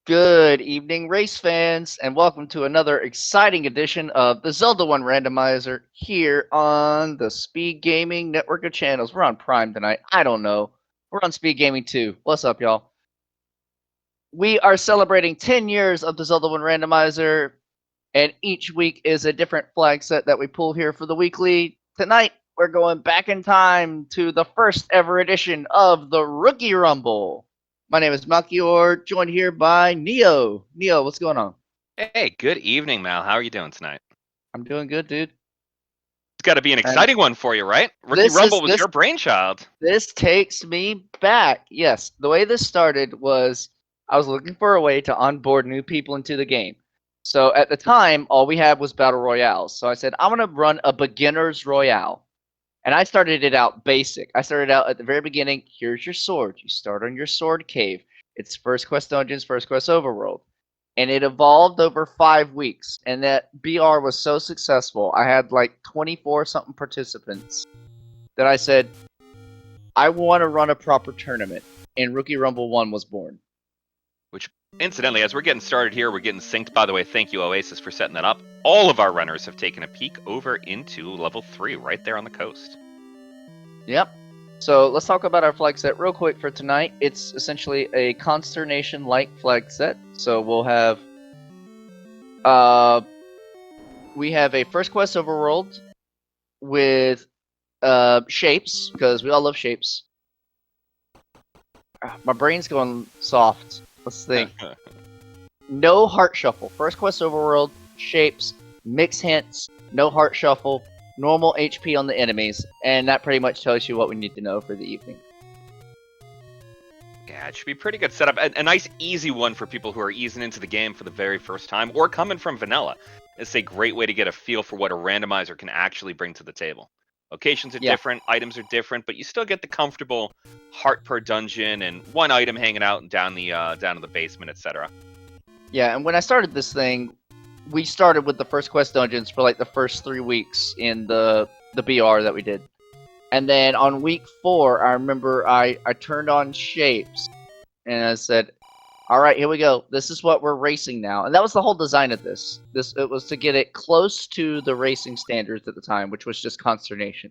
Good evening, race fans, and welcome to another exciting edition of the Zelda 1 Randomizer here on the Speed Gaming Network of channels. We're on Prime tonight. I don't know. We're on Speed Gaming 2. What's up, y'all? We are celebrating 10 years of the Zelda 1 Randomizer, and each week is a different flag set that we pull here for the weekly. Tonight, we're going back in time to the first ever edition of the Rookie Rumble. My name is Malchior, joined here by Neo. Neo, what's going on? Hey, good evening, Mal. How are you doing tonight? I'm doing good, dude. It's got to be an And exciting one for you, right? Rookie this is Rumble was your brainchild. this takes me back. Yes, the way this started was I was looking for a way to onboard new people into the game. So at the time, all we had was battle royales. So I said, I'm gonna run a beginner's royale. And I started it out basic. I started out at the very beginning. Here's your sword. You start on your sword cave. It's first quest dungeons, first quest overworld. And it evolved over 5 weeks. And that BR was so successful. I had like 24 something participants that I said, I want to run a proper tournament. And Rookie Rumble 1 was born. Which, incidentally, as we're getting started here, we're getting synced. By the way, thank you, Oasis, for setting that up. All of our runners have taken a peek over into level 3 right there on the coast. Yep. So let's talk about our flag set real quick for tonight. It's essentially a Consternation-like flag set. So we'll have we have a first quest overworld with shapes, because we all love shapes. My brain's going soft. Let's think. No heart shuffle. First quest overworld, shapes, mix hints, no heart shuffle, normal HP on the enemies, and that pretty much tells you what we need to know for the evening. Yeah, it should be a pretty good setup. A nice, easy one for people who are easing into the game for the very first time, or coming from vanilla. It's a great way to get a feel for what a randomizer can actually bring to the table. Locations are different, items are different, but you still get the comfortable heart per dungeon and one item hanging out down in the basement, etc. Yeah, and when I started this thing, we started with the first quest dungeons for like the first 3 weeks in the BR that we did. And then on week 4, I remember I turned on shapes and I said, all right, here we go. This is what we're racing now. And that was the whole design of this. It was to get it close to the racing standards at the time, which was just Consternation.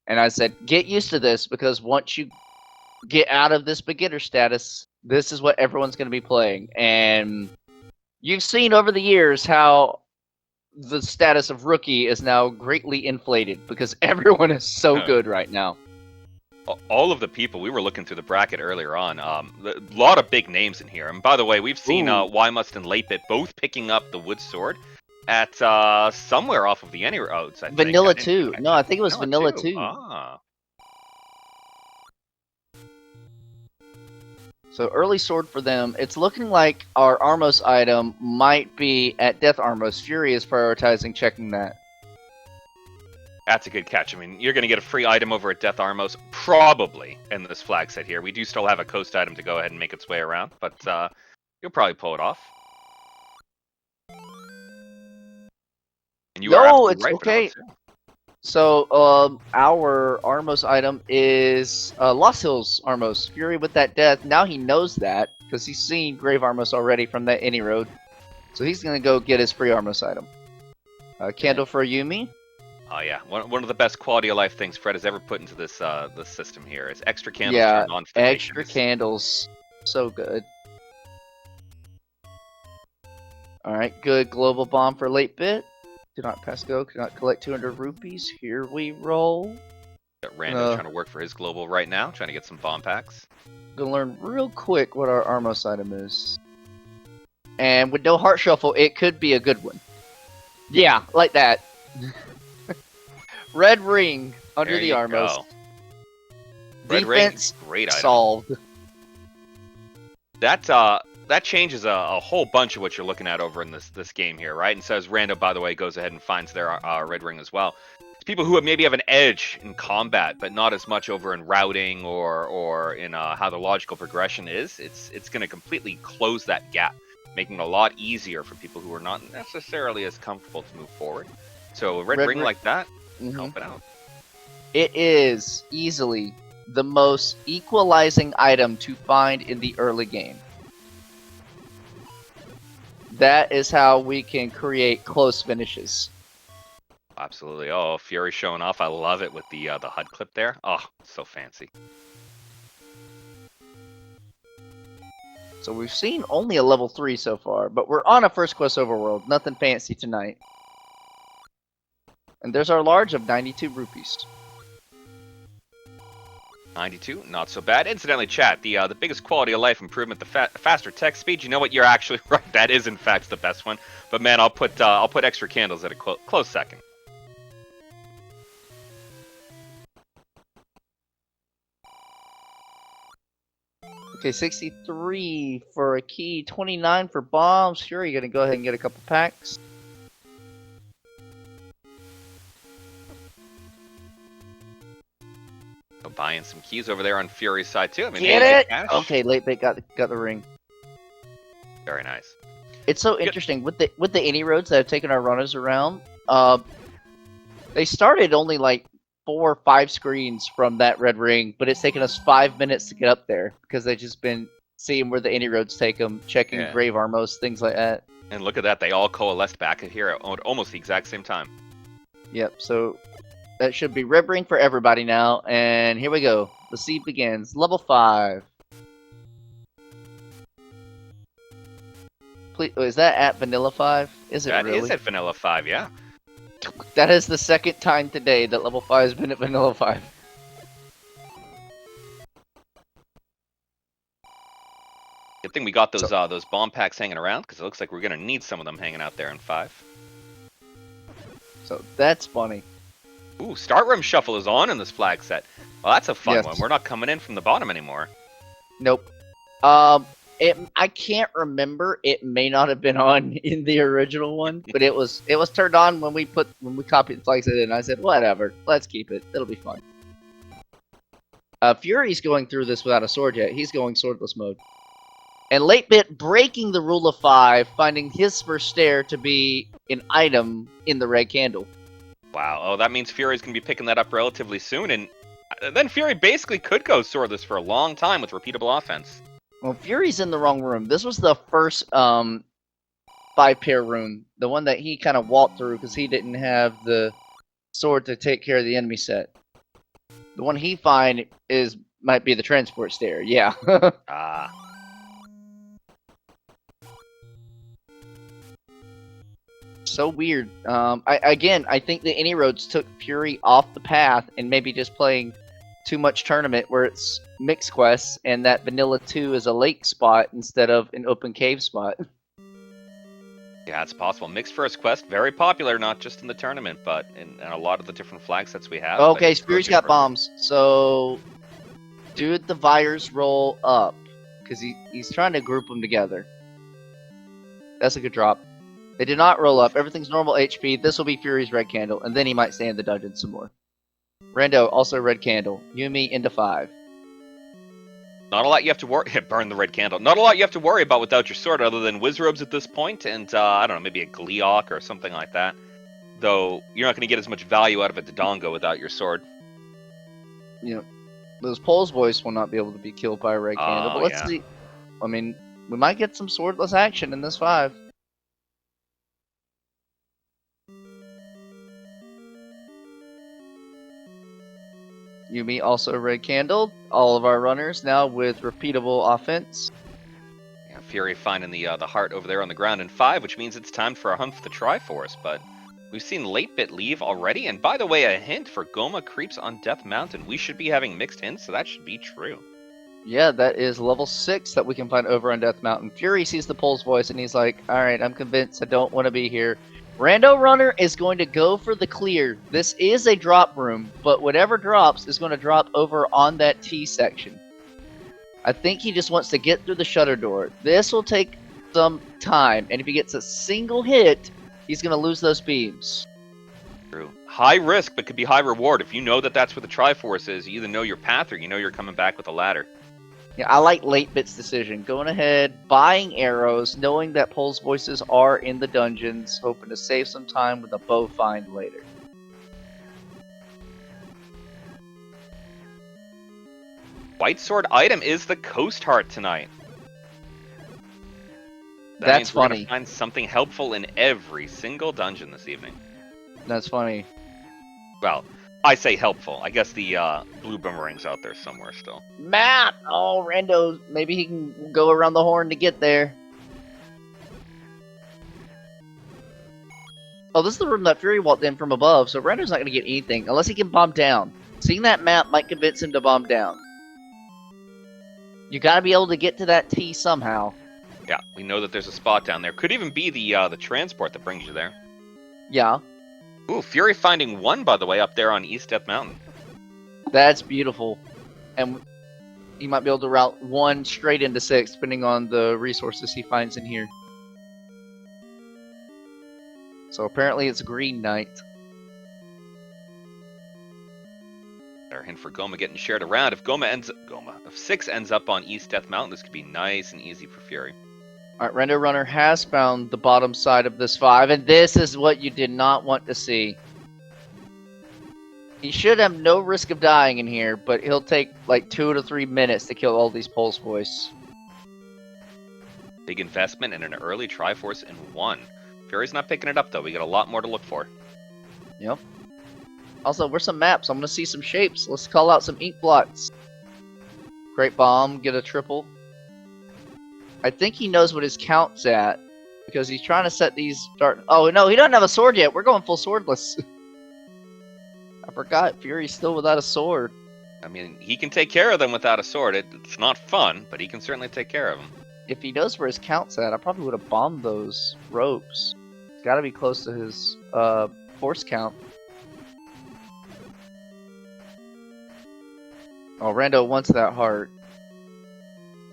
And I said, get used to this, because once you get out of this beginner status, this is what everyone's going to be playing. And you've seen over the years how the status of rookie is now greatly inflated, because everyone is so good right now. All of the people, we were looking through the bracket earlier on, a lot of big names in here. And by the way, we've seen Must and Late Bit both picking up the wood sword at somewhere off of the Any Roads, I think. Vanilla 2. No, I think it was Vanilla 2. Ah. So early sword for them. It's looking like our Armos item might be at Death Armos. Fury is prioritizing checking that. That's a good catch. I mean, you're going to get a free item over at Death Armos, probably, in this flag set here. We do still have a coast item to go ahead and make its way around, but you'll probably pull it off. And you are it's right, okay. So, our Armos item is Lost Hills Armos. Fury with that death. Now he knows that, because he's seen Grave Armos already from that Any Road. So he's going to go get his free Armos item. Candle for Yumi. Oh yeah, one of the best quality of life things Fred has ever put into this system here is extra candles turned on. Extra candles. So good. Alright, good global bomb for Late Bit. Do not pass go, cannot collect 200 rupees. Here we roll. Got Rando trying to work for his global right now, trying to get some bomb packs. Gonna learn real quick what our Armos item is. And with no heart shuffle, it could be a good one. Yeah, like that. Red ring under the Armos. Red Defense ring, great item. Solved. That changes a whole bunch of what you're looking at over in this game here, right? And so as Rando, by the way, goes ahead and finds their red ring as well. It's people who maybe have an edge in combat, but not as much over in routing or in how the logical progression is. It's going to completely close that gap, making it a lot easier for people who are not necessarily as comfortable to move forward. So a red ring like that, help it out. It is easily the most equalizing item to find in the early game. That is how we can create close finishes. Absolutely. Oh, Fury showing off. I love it with the HUD clip there. Oh, so fancy. So we've seen only a level 3 so far, but we're on a first quest overworld. Nothing fancy tonight. And there's our large of 92 rupees. 92, not so bad. Incidentally, chat, the biggest quality of life improvement, the faster text speed. You know what? You're actually right. That is in fact the best one. But man, I'll put extra candles at a close second. Okay, 63 for a key, 29 for bombs. Sure, you're gonna go ahead and get a couple packs. So buying some keys over there on Fury's side too. I mean, Get hey, it? cash. Okay, late bait got the ring. Very nice. It's so interesting with the any roads that have taken our runners around. They started only like 4 or 5 screens from that red ring, but it's taken us 5 minutes to get up there because they've just been seeing where the any roads take them, checking grave armos, things like that. And look at that, they all coalesced back here at almost the exact same time. Yep, so that should be red ring for everybody now, and here we go. The seed begins. Level 5. Please, is that at Vanilla 5? Is it really? That is at Vanilla 5, yeah. That is the second time today that level 5 has been at Vanilla 5. Good thing we got those bomb packs hanging around, because it looks like we're going to need some of them hanging out there in 5. So that's funny. Ooh, Start Room Shuffle is on in this flag set. Well, that's a fun Yes. one. We're not coming in from the bottom anymore. Nope. I can't remember. It may not have been on in the original one, but it was turned on when we copied the flag set in. I said, whatever, let's keep it. It'll be fun. Fury's going through this without a sword yet. He's going swordless mode. And Late Bit breaking the rule of 5, finding his first stair to be an item in the red candle. Wow. Oh, that means Fury's going to be picking that up relatively soon, and then Fury basically could go swordless for a long time with repeatable offense. Well, Fury's in the wrong room. This was the first 5-pair room, the one that he kind of walked through because he didn't have the sword to take care of the enemy set. The one he find might be the transport stair. Yeah. Ah. So weird. I think the any roads took Fury off the path and maybe just playing too much tournament where it's mixed quests and that Vanilla 2 is a lake spot instead of an open cave spot. Yeah, it's possible. Mixed first quest, very popular, not just in the tournament, but in a lot of the different flag sets we have. Okay, Fury's got bombs. So, do the Vires roll up because he's trying to group them together. That's a good drop. They did not roll up. Everything's normal HP. This will be Fury's red candle, and then he might stay in the dungeon some more. Rando, also red candle. Yumi into 5. Not a lot you have to worry. Burn the red candle. Not a lot you have to worry about without your sword, other than Wizrobes at this point, and I don't know, maybe a Gleeok or something like that. Though you're not going to get as much value out of a Dodongo without your sword. You know, those Pole's voice will not be able to be killed by a red candle. But let's see. I mean, we might get some swordless action in this 5. Yumi also red candle. All of our runners now with repeatable offense. Yeah, Fury finding the heart over there on the ground in 5, which means it's time for a hunt for the Triforce. But we've seen Late Bit leave already. And by the way, a hint for Goma creeps on Death Mountain. We should be having mixed hints, so that should be true. Yeah, that is level 6 that we can find over on Death Mountain. Fury sees the Pole's voice and he's like, alright, I'm convinced I don't want to be here. Rando Runner is going to go for the clear. This is a drop room, but whatever drops is going to drop over on that T section. I think he just wants to get through the shutter door. This will take some time, and if he gets a single hit, he's going to lose those beams. True. High risk, but could be high reward. If you know that that's where the Triforce is, you either know your path or you know you're coming back with a ladder. Yeah, I like Late Bit's decision. Going ahead, buying arrows, knowing that Pole's voices are in the dungeons, hoping to save some time with a bow find later. White Sword item is the Coast Heart tonight. That That's means we're gonna funny. find something helpful in every single dungeon this evening. That's funny. Well, I say helpful. I guess the blue boomerang's out there somewhere still. Map! Oh, Rando, maybe he can go around the horn to get there. Oh, this is the room that Fury walked in from above, so Rando's not going to get anything unless he can bomb down. Seeing that map might convince him to bomb down. You got to be able to get to that T somehow. Yeah, we know that there's a spot down there. Could even be the transport that brings you there. Yeah. Ooh, Fury finding one, by the way, up there on East Death Mountain. That's beautiful. And he might be able to route 1 straight into 6, depending on the resources he finds in here. So apparently it's Green Knight. Our hint for Goma getting shared around. If if 6 ends up on East Death Mountain, this could be nice and easy for Fury. Alright, Rendo Runner has found the bottom side of this 5, and this is what you did not want to see. He should have no risk of dying in here, but he'll take like 2 to 3 minutes to kill all these Pulse Boys. Big investment in an early Triforce in 1. Fury's not picking it up, though. We got a lot more to look for. Yep. Also, where's some maps? I'm gonna see some shapes. Let's call out some ink blots. Great Bomb, get a triple. I think he knows what his count's at, because he's trying to set these start. Oh no, he doesn't have a sword yet. We're going full swordless. I forgot, Fury's still without a sword. I mean, he can take care of them without a sword. It's not fun, but he can certainly take care of them. If he knows where his count's at, I probably would have bombed those ropes. It's gotta be close to his force count. Oh, Rando wants that heart.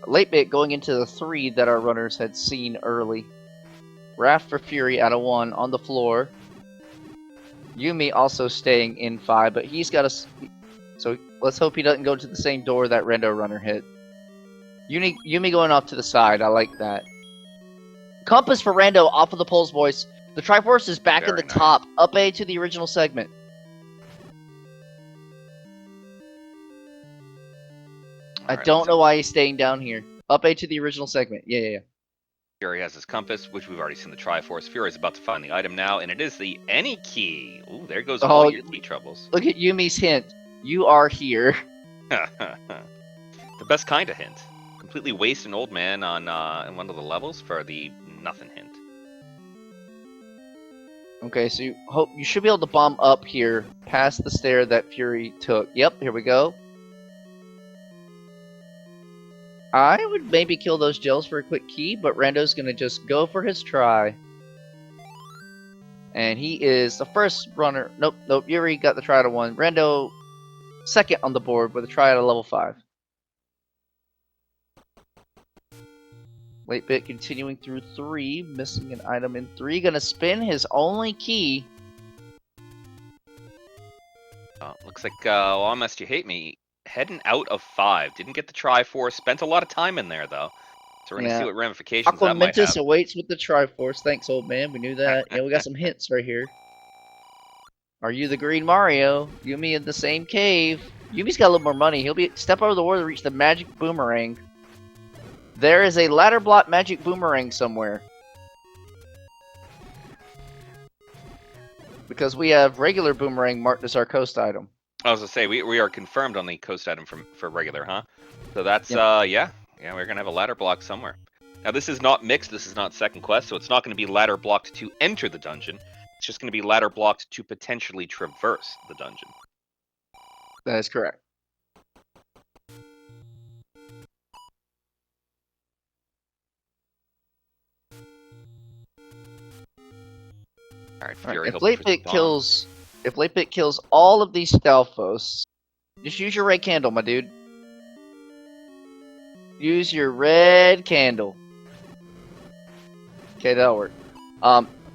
Late bit going into the 3 that our runners had seen early. Raft for Fury out of 1 on the floor. Yumi also staying in 5, but he's got a... So let's hope he doesn't go to the same door that Rando Runner hit. Yumi going off to the side, I like that. Compass for Rando off of the Pulse Voice. The Triforce is back in the top, up A to the original segment. I don't know why he's staying down here. Up A to the original segment. Yeah. Fury has his compass, which we've already seen the Triforce. Fury is about to find the item now, and it is the Any Key. Ooh, there goes all your key troubles. Look at Yumi's hint. You are here. The best kind of hint. Completely waste an old man on in one of the levels for the nothing hint. Okay, so you should be able to bomb up here, past the stair that Fury took. Yep, here we go. I would maybe kill those gels for a quick key, but Rando's gonna just go for his try. And he is the first runner. Nope, Yuri got the try to 1. Rando, second on the board with a try at a level 5. Late bit continuing through 3, missing an item in 3. Gonna spin his only key. Oh, looks like Almost You Hate Me heading out of 5. Didn't get the Triforce. Spent a lot of time in there, though. So we're going to see what ramifications that might have. Aquamentus awaits with the Triforce. Thanks, old man. We knew that. Yeah, we got some hints right here. Are you the Green Mario? Yumi in the same cave. Yumi's got a little more money. He'll be step over the wall to reach the magic boomerang. There is a ladder block magic boomerang somewhere. Because we have regular boomerang marked as our coast item. I was going to say, we are confirmed on the coast item for regular, huh? So that's, yep. Yeah, we're going to have a ladder block somewhere. Now, this is not mixed. This is not second quest, so it's not going to be ladder blocked to enter the dungeon. It's just going to be ladder blocked to potentially traverse the dungeon. That is correct. Alright, Fury. If Late Bit kills all of these Stalfos, just use your red candle, my dude. Use your red candle. Okay, that'll work.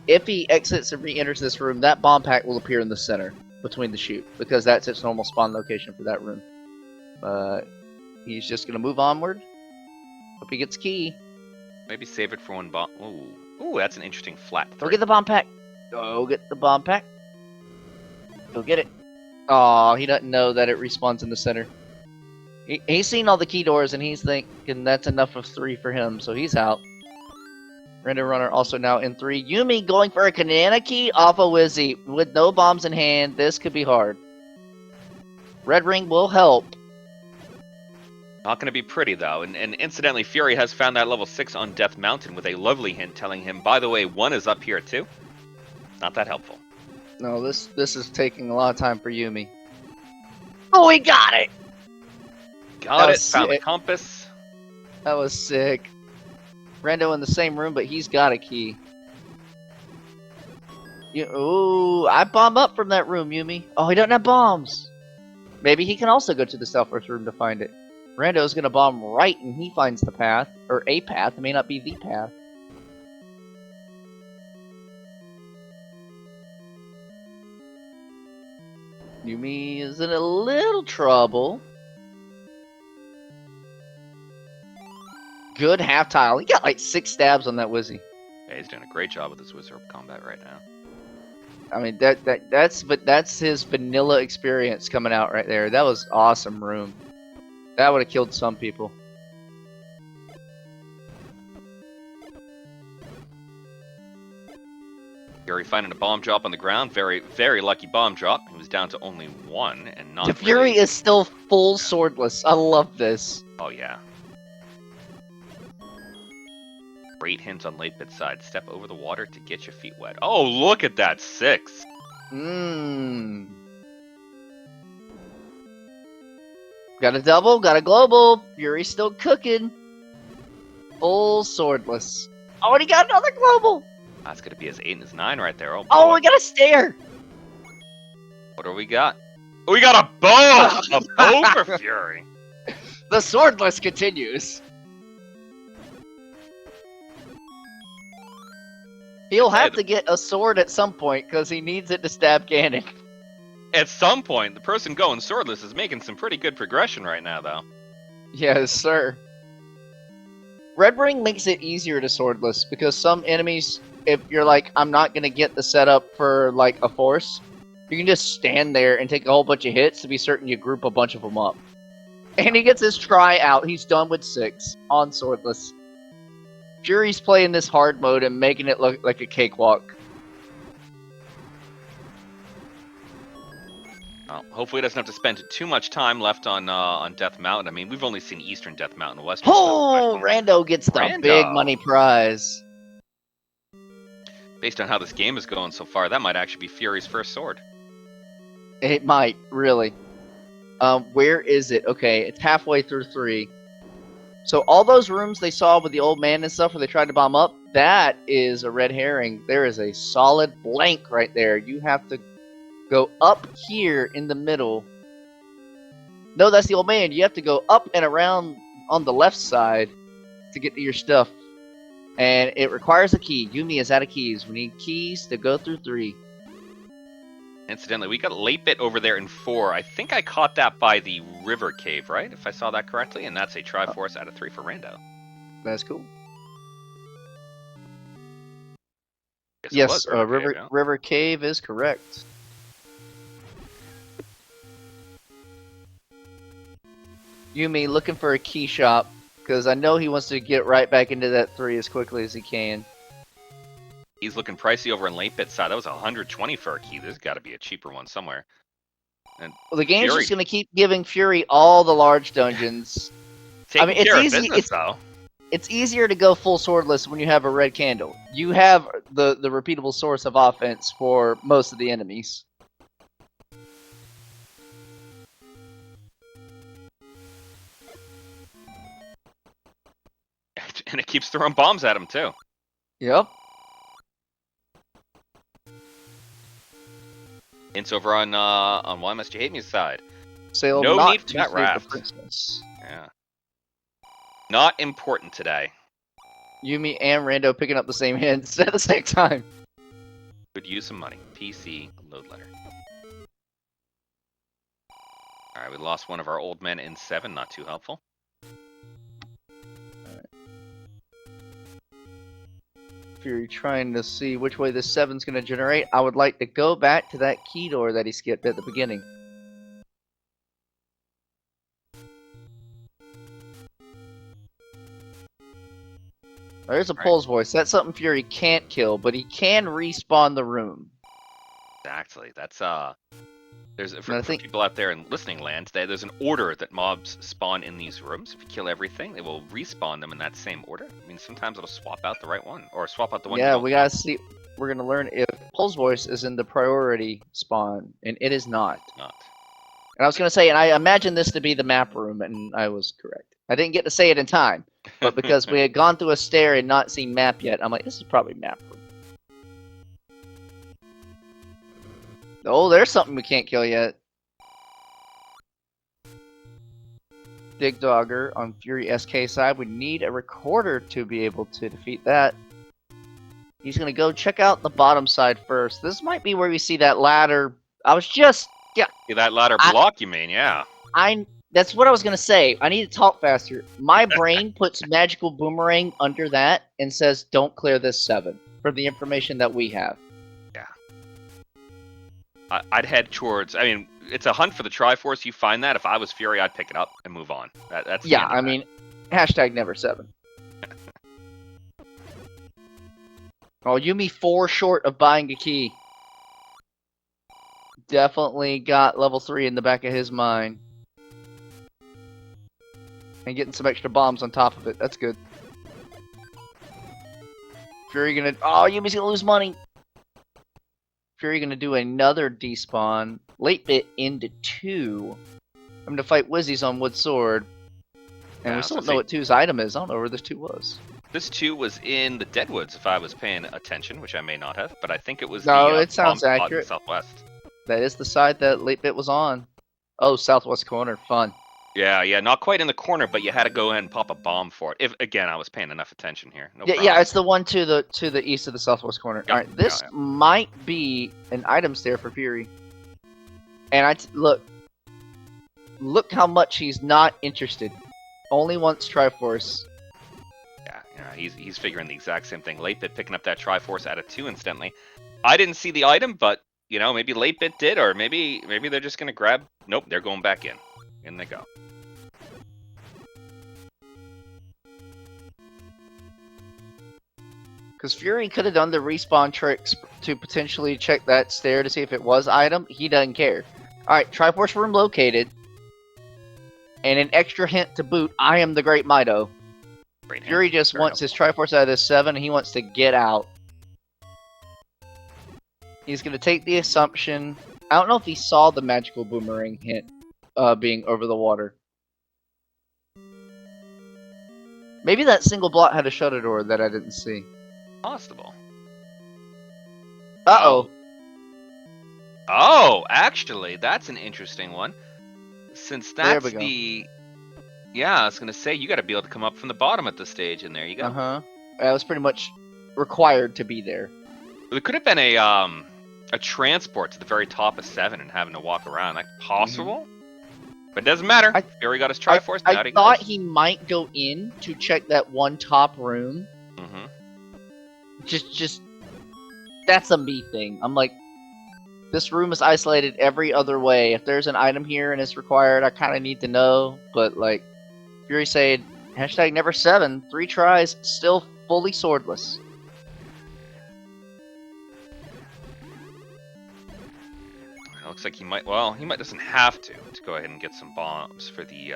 If he exits and re-enters this room, that bomb pack will appear in the center between the chute, because that's its normal spawn location for that room. But he's just gonna move onward. Hope he gets key. Maybe save it for one bomb. Ooh, that's an interesting flat. Go get the bomb pack. Go get the bomb pack. Go get it. Aw, he doesn't know that it respawns in the center. He's seen all the key doors and he's thinking that's enough of 3 for him, so he's out. Random Runner also now in 3. Yumi going for a Kanana key off a Wizzy. With no bombs in hand, this could be hard. Red Ring will help. Not going to be pretty, though. And incidentally, Fury has found that level 6 on Death Mountain with a lovely hint telling him, by the way, 1 is up here, too. Not that helpful. No, this is taking a lot of time for Yumi. Oh, we got it! Got it. Found the compass. That was sick. Rando in the same room, but he's got a key. Ooh, I bomb up from that room, Yumi. Oh, he doesn't have bombs. Maybe he can also go to the Southwest room to find it. Rando's gonna bomb right and he finds the path. Or a path, it may not be the path. Yumi is in a little trouble. Good half tile. He got like 6 stabs on that Wizzy. Yeah, he's doing a great job with his Wizard of Combat right now. I mean that's his vanilla experience coming out right there. That was awesome room. That would have killed some people. Fury finding a bomb drop on the ground. Very, very lucky bomb drop. He was down to only 1 and not. The Fury really... is still full swordless. I love this. Oh yeah. Great hint on late bit side. Step over the water to get your feet wet. Oh, look at that 6. Mmm. Got a double, got a global. Fury's still cooking. Full swordless. Oh, and he got another global. That's gonna be his 8 and his 9 right there. Oh, oh, we got a stare. What do we got? Oh, we got a bow! A bow for Fury. The swordless continues. He'll have to get a sword at some point because he needs it to stab Ganon. At some point, the person going swordless is making some pretty good progression right now, though. Yes, sir. Red Ring makes it easier to swordless because some enemies, if you're like, I'm not going to get the setup for like a force, you can just stand there and take a whole bunch of hits to be certain you group a bunch of them up. And he gets his try out. He's done with 6 on swordless. Fury's playing this hard mode and making it look like a cakewalk. Well, hopefully he doesn't have to spend too much time left on Death Mountain. I mean, we've only seen Eastern Death Mountain, Western. Oh, Rando gets the big money prize. Based on how this game is going so far, that might actually be Fury's first sword. It might, really. Where is it? Okay, it's halfway through 3. So all those rooms they saw with the old man and stuff where they tried to bomb up, that is a red herring. There is a solid blank right there. You have to go up here in the middle. No, that's the old man. You have to go up and around on the left side to get to your stuff. And it requires a key. Yumi is out of keys. We need keys to go through 3. Incidentally, we got a late bit over there in 4. I think I caught that by the river cave, right? If I saw that correctly, and that's a Triforce out of 3 for Rando. That's cool. Guess yes, river cave is correct. Yumi looking for a key shop because I know he wants to get right back into that 3 as quickly as he can. He's looking pricey over on late bit side. That was 120 for a key. There's got to be a cheaper one somewhere. And well, the game's just going to keep giving Fury all the large dungeons. I mean, it's easy. It's easier to go full swordless when you have a red candle. You have the repeatable source of offense for most of the enemies. And it keeps throwing bombs at him too. Yep. It's over on Why Must You Hate Me's side. Sail no not need for that raft. Yeah. Not important today. Yumi and Rando picking up the same hints at the same time. Could use some money. PC load letter. Alright, we lost one of our old men in 7. Not too helpful. Fury trying to see which way this 7's going to generate. I would like to go back to that key door that he skipped at the beginning. There's a Right. Pole's voice. That's something Fury can't kill, but he can respawn the room. Exactly. That's there's And I for think, people out there in listening land, there's an order that mobs spawn in these rooms. If you kill everything, they will respawn them in that same order. I mean, sometimes it'll swap out the right one, or swap out the one you yeah, don't we know. gotta see. We're gonna learn if Pole's voice is in the priority spawn, and it is not. Not. And I was gonna say, and I imagine this to be the map room, and I was correct. I didn't get to say it in time, but because we had gone through a stair and not seen map yet, I'm like, this is probably map room. Oh, there's something we can't kill yet. Dig Dogger on Fury SK side. We need a recorder to be able to defeat that. He's gonna go check out the bottom side first. This might be where we see that ladder. I was just That ladder block, you mean? Yeah. that's what I was gonna say. I need to talk faster. My brain puts magical boomerang under that and says, "Don't clear this 7." For the information that we have. I'd head towards. I mean, it's a hunt for the Triforce. You find that. If I was Fury, I'd pick it up and move on. That's the Yeah, end of I that. mean, hashtag never 7. Oh, Yumi 4 short of buying a key. Definitely got level 3 in the back of his mind. And getting some extra bombs on top of it. That's good. Fury gonna... Oh, Yumi's gonna lose money! Fury gonna do another despawn. Late bit into 2. I'm gonna fight Wizzies on Wood Sword. And Yeah, we still so don't know what 2's item is. I don't know where this 2 was. This too was in the Deadwoods, if I was paying attention, which I may not have, but I think it was No, the it sounds bomb spot in the accurate. southwest. That is the side that Late Bit was on. Oh, southwest corner. Fun. Yeah, not quite in the corner, but you had to go ahead and pop a bomb for it. If again, I was paying enough attention here. No Yeah, problem. it's the one to the east of the southwest corner. Yeah, Alright, this yeah. might be an item stair for Fury. And look how much he's not interested. Only wants Triforce. Yeah, he's figuring the exact same thing. Late Bit picking up that Triforce out of 2 instantly. I didn't see the item, but maybe Late Bit did, or maybe they're just gonna grab. Nope, they're going back in. In they go. Because Fury could have done the respawn tricks to potentially check that stair to see if it was item. He doesn't care. Alright, Triforce room located. And an extra hint to boot, I am the Great Mido. Great Fury hand. just Very wants his Triforce out of this 7, and he wants to get out. He's going to take the assumption... I don't know if he saw the magical boomerang hint being over the water. Maybe that single block had a shutter door that I didn't see. Possible. Uh-oh. Oh, actually, that's an interesting one. Since There that's we go. the... Yeah, I was going to say, you got to be able to come up from the bottom at this stage, and there you go. Uh-huh. That was pretty much required to be there. There could have been a transport to the very top of 7 and having to walk around. Like, possible? But it doesn't matter. Fury got his Triforce. I thought he might go in to check that one top room. Mm-hmm. Just... That's a me thing. I'm like... This room is isolated every other way. If there's an item here and it's required, I kind of need to know. But, like, Fury said, hashtag never 7. 3 tries, still fully swordless. It looks like he might. Well, he doesn't have to go ahead and get some bombs for the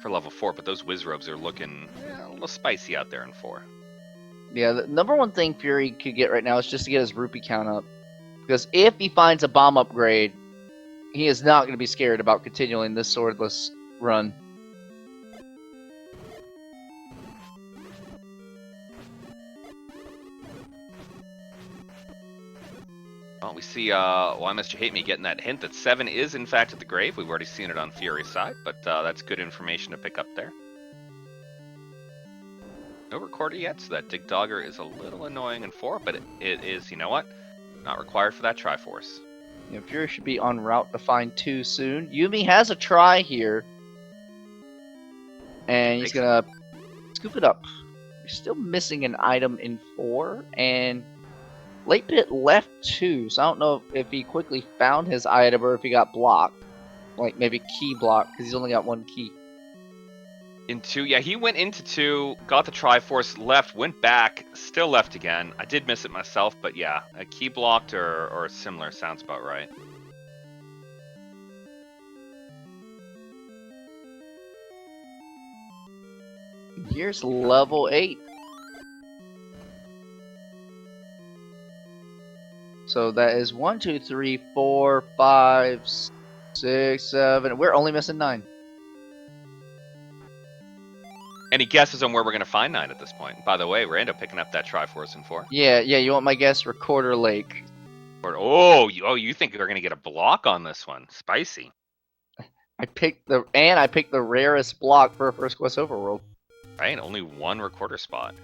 for level 4. But those whiz robes are looking a little spicy out there in 4. Yeah, the number one thing Fury could get right now is just to get his rupee count up. Because if he finds a bomb upgrade, he is not going to be scared about continuing this swordless run. Well, we see Why Must You Hate Me getting that hint that 7 is in fact at the grave. We've already seen it on Fury's side, but that's good information to pick up there. No recorder yet, so that Dig Dogger is a little annoying in 4, but it is, you know what? Not required for that Triforce. Yeah, Fury should be en route to find 2 soon. Yumi has a try here. And he's going to scoop it up. We're still missing an item in 4, and Late Bit left 2, so I don't know if he quickly found his item or if he got blocked. Like, maybe key blocked, because he's only got 1 key. In 2, yeah, he went into 2, got the Triforce, left, went back, still left again. I did miss it myself, but yeah, a key blocked or similar sounds about right. Here's level 8. So that is 1, 2, 3, 4, 5, 6, 7. We're only missing 9. Any guesses on where we're going to find 9 at this point? By the way, Rando picking up that Triforce in 4. Yeah, you want my guess? Recorder Lake. You think you're going to get a block on this one? Spicy. I picked the rarest block for a first quest overworld. Right, only 1 recorder spot.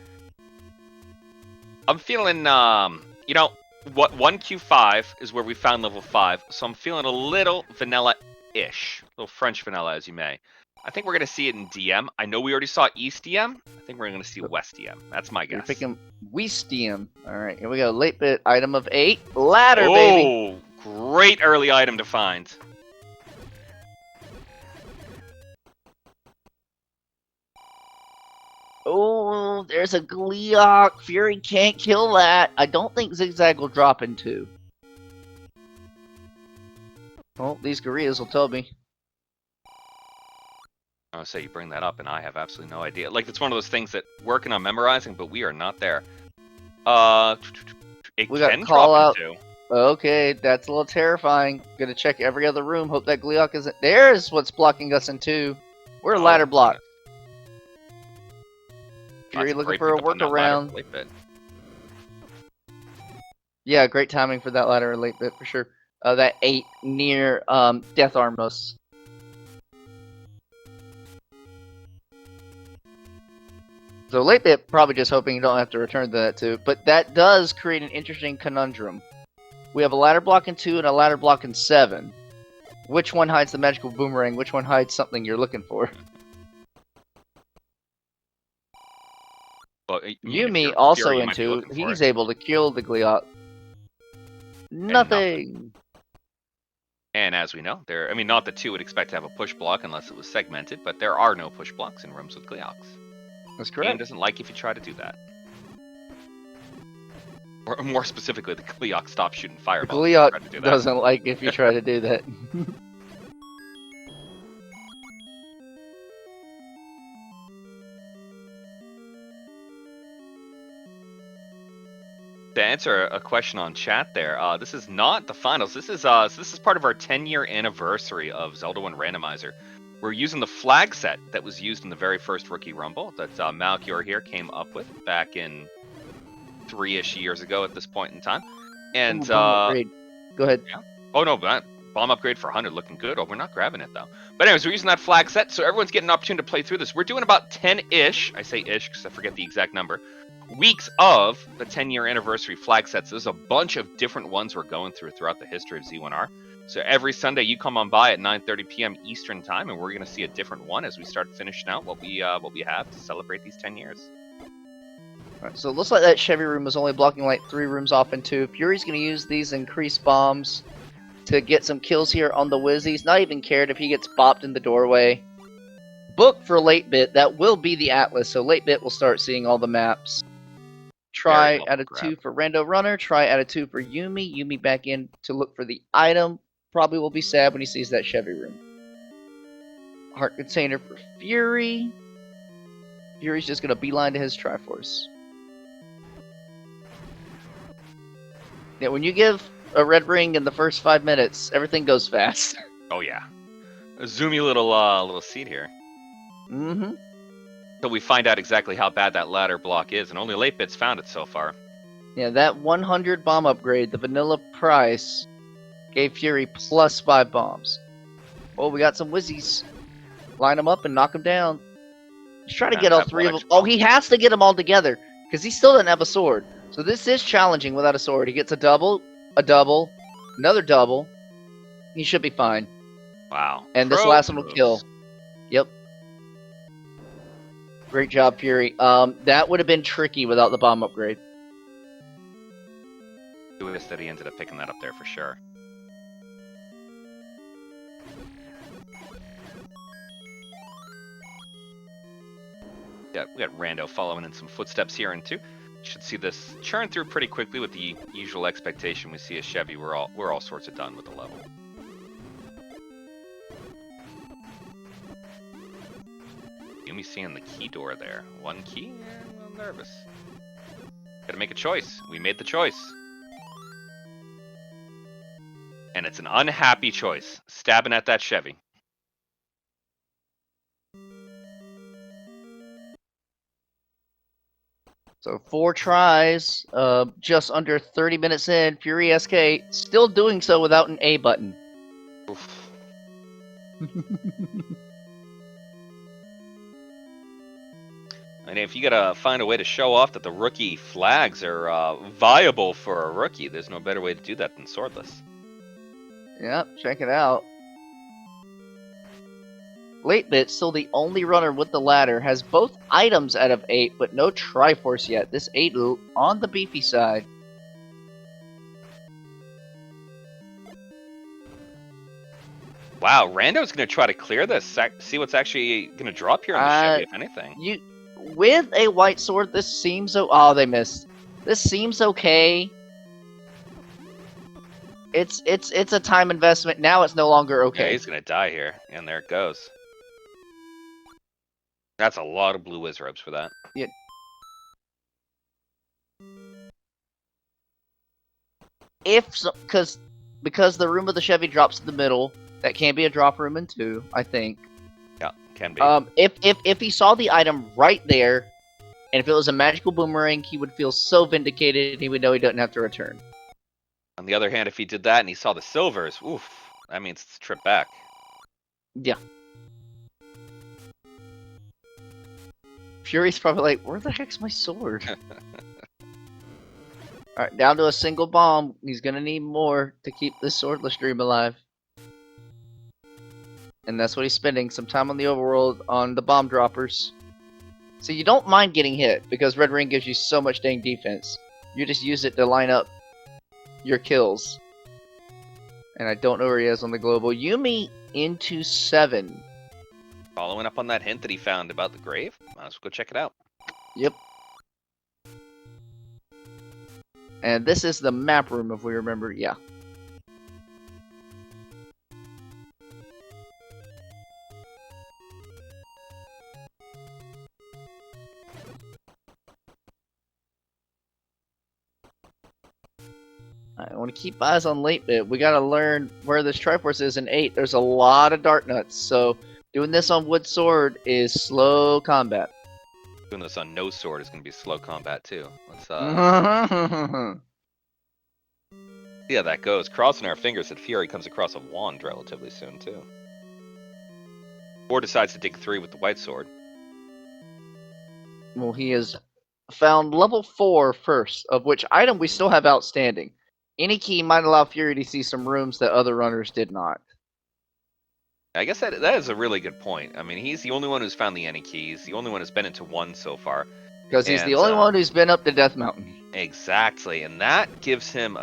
I'm feeling, what 1Q5 is where we found level 5, so I'm feeling a little vanilla-ish, a little French vanilla, as you may. I think we're gonna see it in DM. I know we already saw East DM. I think we're gonna see West DM. That's my guess. You're picking West DM. All right, here we go. Late bit item of 8, ladder, baby. Oh, great early item to find. Oh, there's a Gleeok. Fury can't kill that. I don't think Zigzag will drop in 2. Well, these gorillas will tell me. I would say you bring that up, and I have absolutely no idea. Like, it's one of those things that working on memorizing, but we are not there. It We can got call out. drop into. Okay, that's a little terrifying. Gonna check every other room. Hope that Gleeok isn't. There's what's blocking us in 2. We're ladder block. Fury looking for a workaround. Yeah, great timing for that ladder late bit for sure. That 8 near Death Armos. So late bit probably just hoping you don't have to return to that too. But that does create an interesting conundrum. We have a ladder block in 2 and a ladder block in 7. Which one hides the magical boomerang? Which one hides something you're looking for? Well, Yumi also in 2. He's able to kill the Gleeok. Nothing. And as we know, not that 2 would expect to have a push block unless it was segmented, but there are no push blocks in rooms with Gleeoks. That's correct. Game doesn't like if you try to do that. Or more specifically, the Gleeok stops shooting fireballs. The Gleeok doesn't like if you try to do that. To answer a question on chat there, this is not the finals. This is part of our 10-year anniversary of Zelda 1 Randomizer. We're using the flag set that was used in the very first Rookie Rumble that Malchior here came up with back in 3-ish years ago at this point in time. And Go ahead. Yeah. Oh no, but bomb upgrade for 100 looking good. Oh, we're not grabbing it though. But anyways, we're using that flag set, so everyone's getting an opportunity to play through this. We're doing about 10-ish. I say ish because I forget the exact number. Weeks of the 10-year anniversary flag sets. There's a bunch of different ones we're going through throughout the history of Z1R. So every Sunday you come on by at 9:30 p.m. Eastern time, and we're going to see a different one as we start finishing out what we have to celebrate these 10 years. All right, so it looks like that Chevy room was only blocking like 3 rooms off in 2. Fury's going to use these increased bombs to get some kills here on the Wizzies. Not even cared if he gets bopped in the doorway. Book for late bit. That will be the Atlas, so late bit will start seeing all the maps. Try out of 2 for Rando Runner. Try out of 2 for Yumi. Yumi back in to look for the item. Probably will be sad when he sees that Chevy room. Heart container for Fury. Fury's just going to beeline to his Triforce. Yeah, when you give a red ring in the first 5 minutes, everything goes fast. Oh yeah. A zoomy little seed here. Mm-hmm. So we find out exactly how bad that ladder block is, and only late bits found it so far. Yeah, that 100 bomb upgrade, the vanilla price, gave Fury plus 5 bombs. Oh, we got some Wizzies. Line them up and knock them down. Just try to get all 3 of them. Oh, he has to get them all together, because he still doesn't have a sword. So this is challenging without a sword. He gets a double, another double. He should be fine. Wow. And this last one will kill. Yep. Great job, Fury. That would have been tricky without the bomb upgrade. Lewis that he ended up picking that up there for sure. Yeah, we got Rando following in some footsteps here, and 2. Should see this churn through pretty quickly with the usual expectation. We see a Chevy. We're all sorts of done with the level. Yumi seeing the key door there. 1 key? Yeah, I'm a little nervous. Gotta make a choice. We made the choice. And it's an unhappy choice. Stabbing at that Chevy. So 4 tries, just under 30 minutes in, Fury SK still doing so without an A button. Oof. And if you gotta find a way to show off that the rookie flags are viable for a rookie, there's no better way to do that than swordless. Yep, check it out. 8-Bit, still the only runner with the ladder, has both items out of 8, but no Triforce yet. This 8 on the beefy side. Wow, Rando's gonna try to clear this. See what's actually gonna drop here on the Chevy, if anything. With a white sword, this seems oh, they missed. This seems okay. It's a time investment. Now it's no longer okay. Yeah, he's gonna die here, and there it goes. That's a lot of blue whiz ropes for that. Yeah. Because the room of the Chevy drops in the middle, that can be a drop room in 2, I think. Yeah, can be. If he saw the item right there, and if it was a magical boomerang, he would feel so vindicated. He would know he doesn't have to return. On the other hand, if he did that and he saw the silvers, oof, that means it's a trip back. Yeah. Fury's probably like, where the heck's my sword? Alright, down to a single bomb. He's gonna need more to keep this swordless dream alive. And that's what he's spending some time on the overworld on the bomb droppers. So you don't mind getting hit, because Red Ring gives you so much dang defense. You just use it to line up your kills. And I don't know where he is on the global. Yumi into 7. Following up on that hint that he found about the grave, might as well go check it out. Yep. And this is the map room, if we remember. Yeah. I want to keep eyes on 8-Bit. We gotta learn where this Triforce is in 8. There's a lot of Dark Nuts, so doing this on Wood Sword is slow combat. Doing this on no sword is going to be slow combat too. Let's see how that goes. Crossing our fingers that Fury comes across a wand relatively soon too. Or decides to dig 3 with the white sword. Well, he has found level 4 first, of which item we still have outstanding. Any key might allow Fury to see some rooms that other runners did not. I guess that is a really good point. I mean, he's the only one who's found the any keys, the only one who's been into 1 so far. Because he's the only one who's been up to Death Mountain. Exactly, and that gives him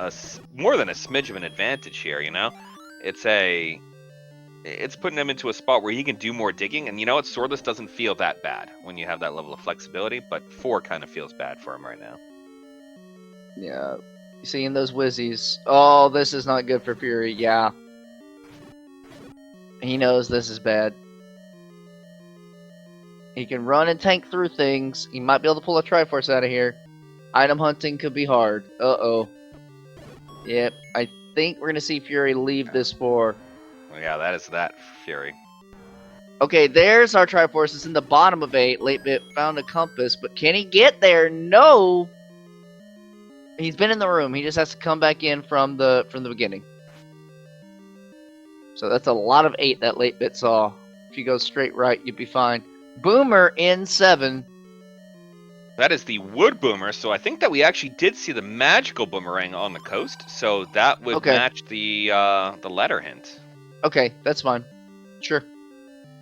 more than a smidge of an advantage here, you know? It's putting him into a spot where he can do more digging, and you know what? Swordless doesn't feel that bad when you have that level of flexibility, but 4 kind of feels bad for him right now. Yeah. Seeing those whizzies. Oh, this is not good for Fury. Yeah. He knows this is bad. He can run and tank through things. He might be able to pull a Triforce out of here. Item hunting could be hard. Uh-oh. Yep. I think we're going to see Fury leave this 4. Well, yeah, that is that, Fury. Okay, there's our Triforce. It's in the bottom of 8. 8-Bit found a compass, but can he get there? No! He's been in the room. He just has to come back in from the beginning. So that's a lot of 8 that 8-Bit saw. If you go straight right, you'd be fine. Boomer in 7. That is the wood boomer, so I think that we actually did see the magical boomerang on the coast, so that would match the letter hint. Okay, that's fine. Sure.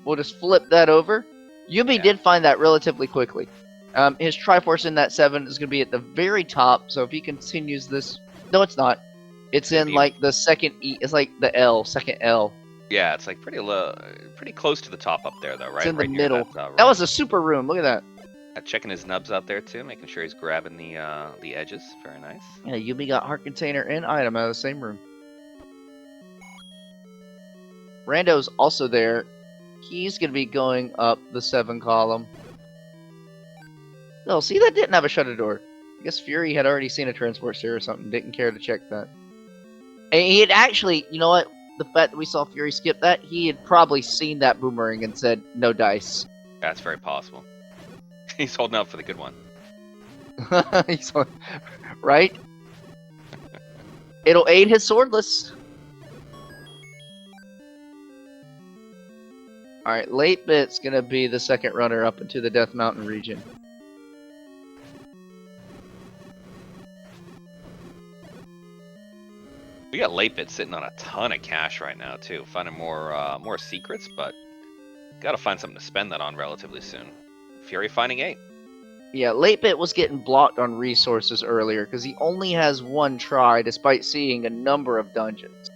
We'll just flip that over. Yumi did find that relatively quickly. His Triforce in that 7 is going to be at the very top, so if he continues this... No, it's not. It's in, like, the second E... It's like the L, second L. Yeah, it's, like, pretty low, pretty close to the top up there, though, right? It's in right the middle. That was a super room. Look at that. Checking his nubs out there too, making sure he's grabbing the edges. Very nice. Yeah, Yumi got heart container and item out of the same room. Rando's also there. He's going to be going up the 7 column. No, see, that didn't have a shutter door. I guess Fury had already seen a transport stair or something. Didn't care to check that. And he had actually, you know what? The fact that we saw Fury skip that, he had probably seen that boomerang and said, no dice. That's very possible. He's holding out for the good one. Right? It'll aid his swordless. Alright, Late Bit's gonna be the second runner up into the Death Mountain region. We got Late Bit sitting on a ton of cash right now too, finding more secrets, but gotta find something to spend that on relatively soon. Fury finding 8. Yeah, Late Bit was getting blocked on resources earlier because he only has 1 try despite seeing a number of dungeons.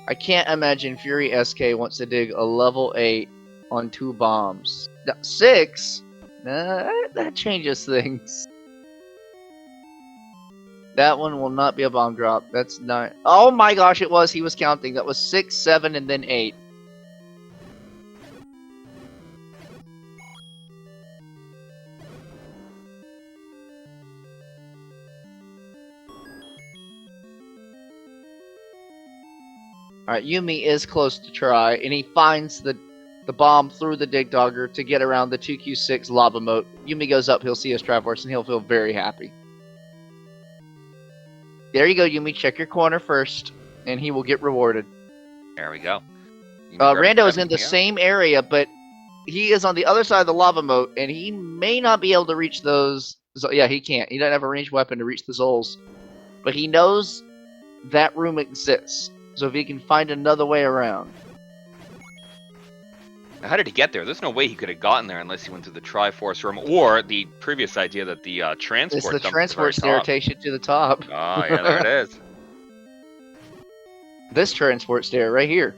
I can't imagine Fury SK wants to dig a level 8 on 2 bombs. 6? Nah, that changes things. That one will not be a bomb drop. That's not. Oh my gosh, it was. He was counting. That was 6, 7, and then 8. Alright, Yumi is close to try, and he finds the bomb through the Dig Dogger to get around the 2Q6 lava moat. Yumi goes up, he'll see his Traverse, and he'll feel very happy. There you go, Yumi. Check your corner first, and he will get rewarded. There we go. Rando is in the same area, but he is on the other side of the lava moat, and he may not be able to reach those. Yeah, he can't. He doesn't have a ranged weapon to reach the Zols. But he knows that room exists. So if he can find another way around. Now, how did he get there? There's no way he could have gotten there unless he went to the Triforce room, or the previous idea that the transport. It's the transport stair takes you to the top. Oh, yeah, there it is. This transport stair right here.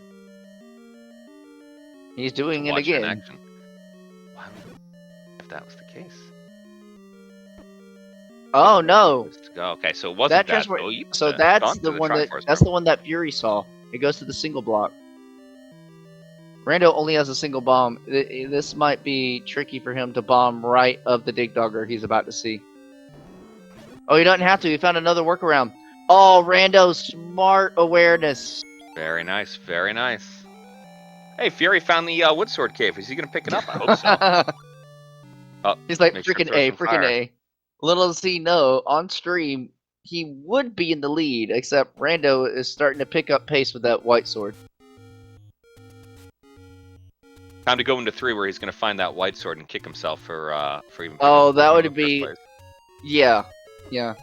He's doing it again. Wow. If that was the case. Oh no! Okay, so it wasn't that. Transport. So that's the one the one that Fury saw. It goes to the single block. Rando only has a single bomb. This might be tricky for him to bomb right of the Dig Dogger he's about to see. Oh, he doesn't have to. He found another workaround. Oh, Rando's smart awareness. Very nice, very nice. Hey, Fury found the wood sword cave. Is he gonna pick it up? I hope so. Oh, he's like, freaking A, freaking A. Little does he know, on stream, he would be in the lead, except Rando is starting to pick up pace with that white sword. Time to go into 3 where he's going to find that white sword and kick himself for even... Oh, that would be... Yeah. Yeah.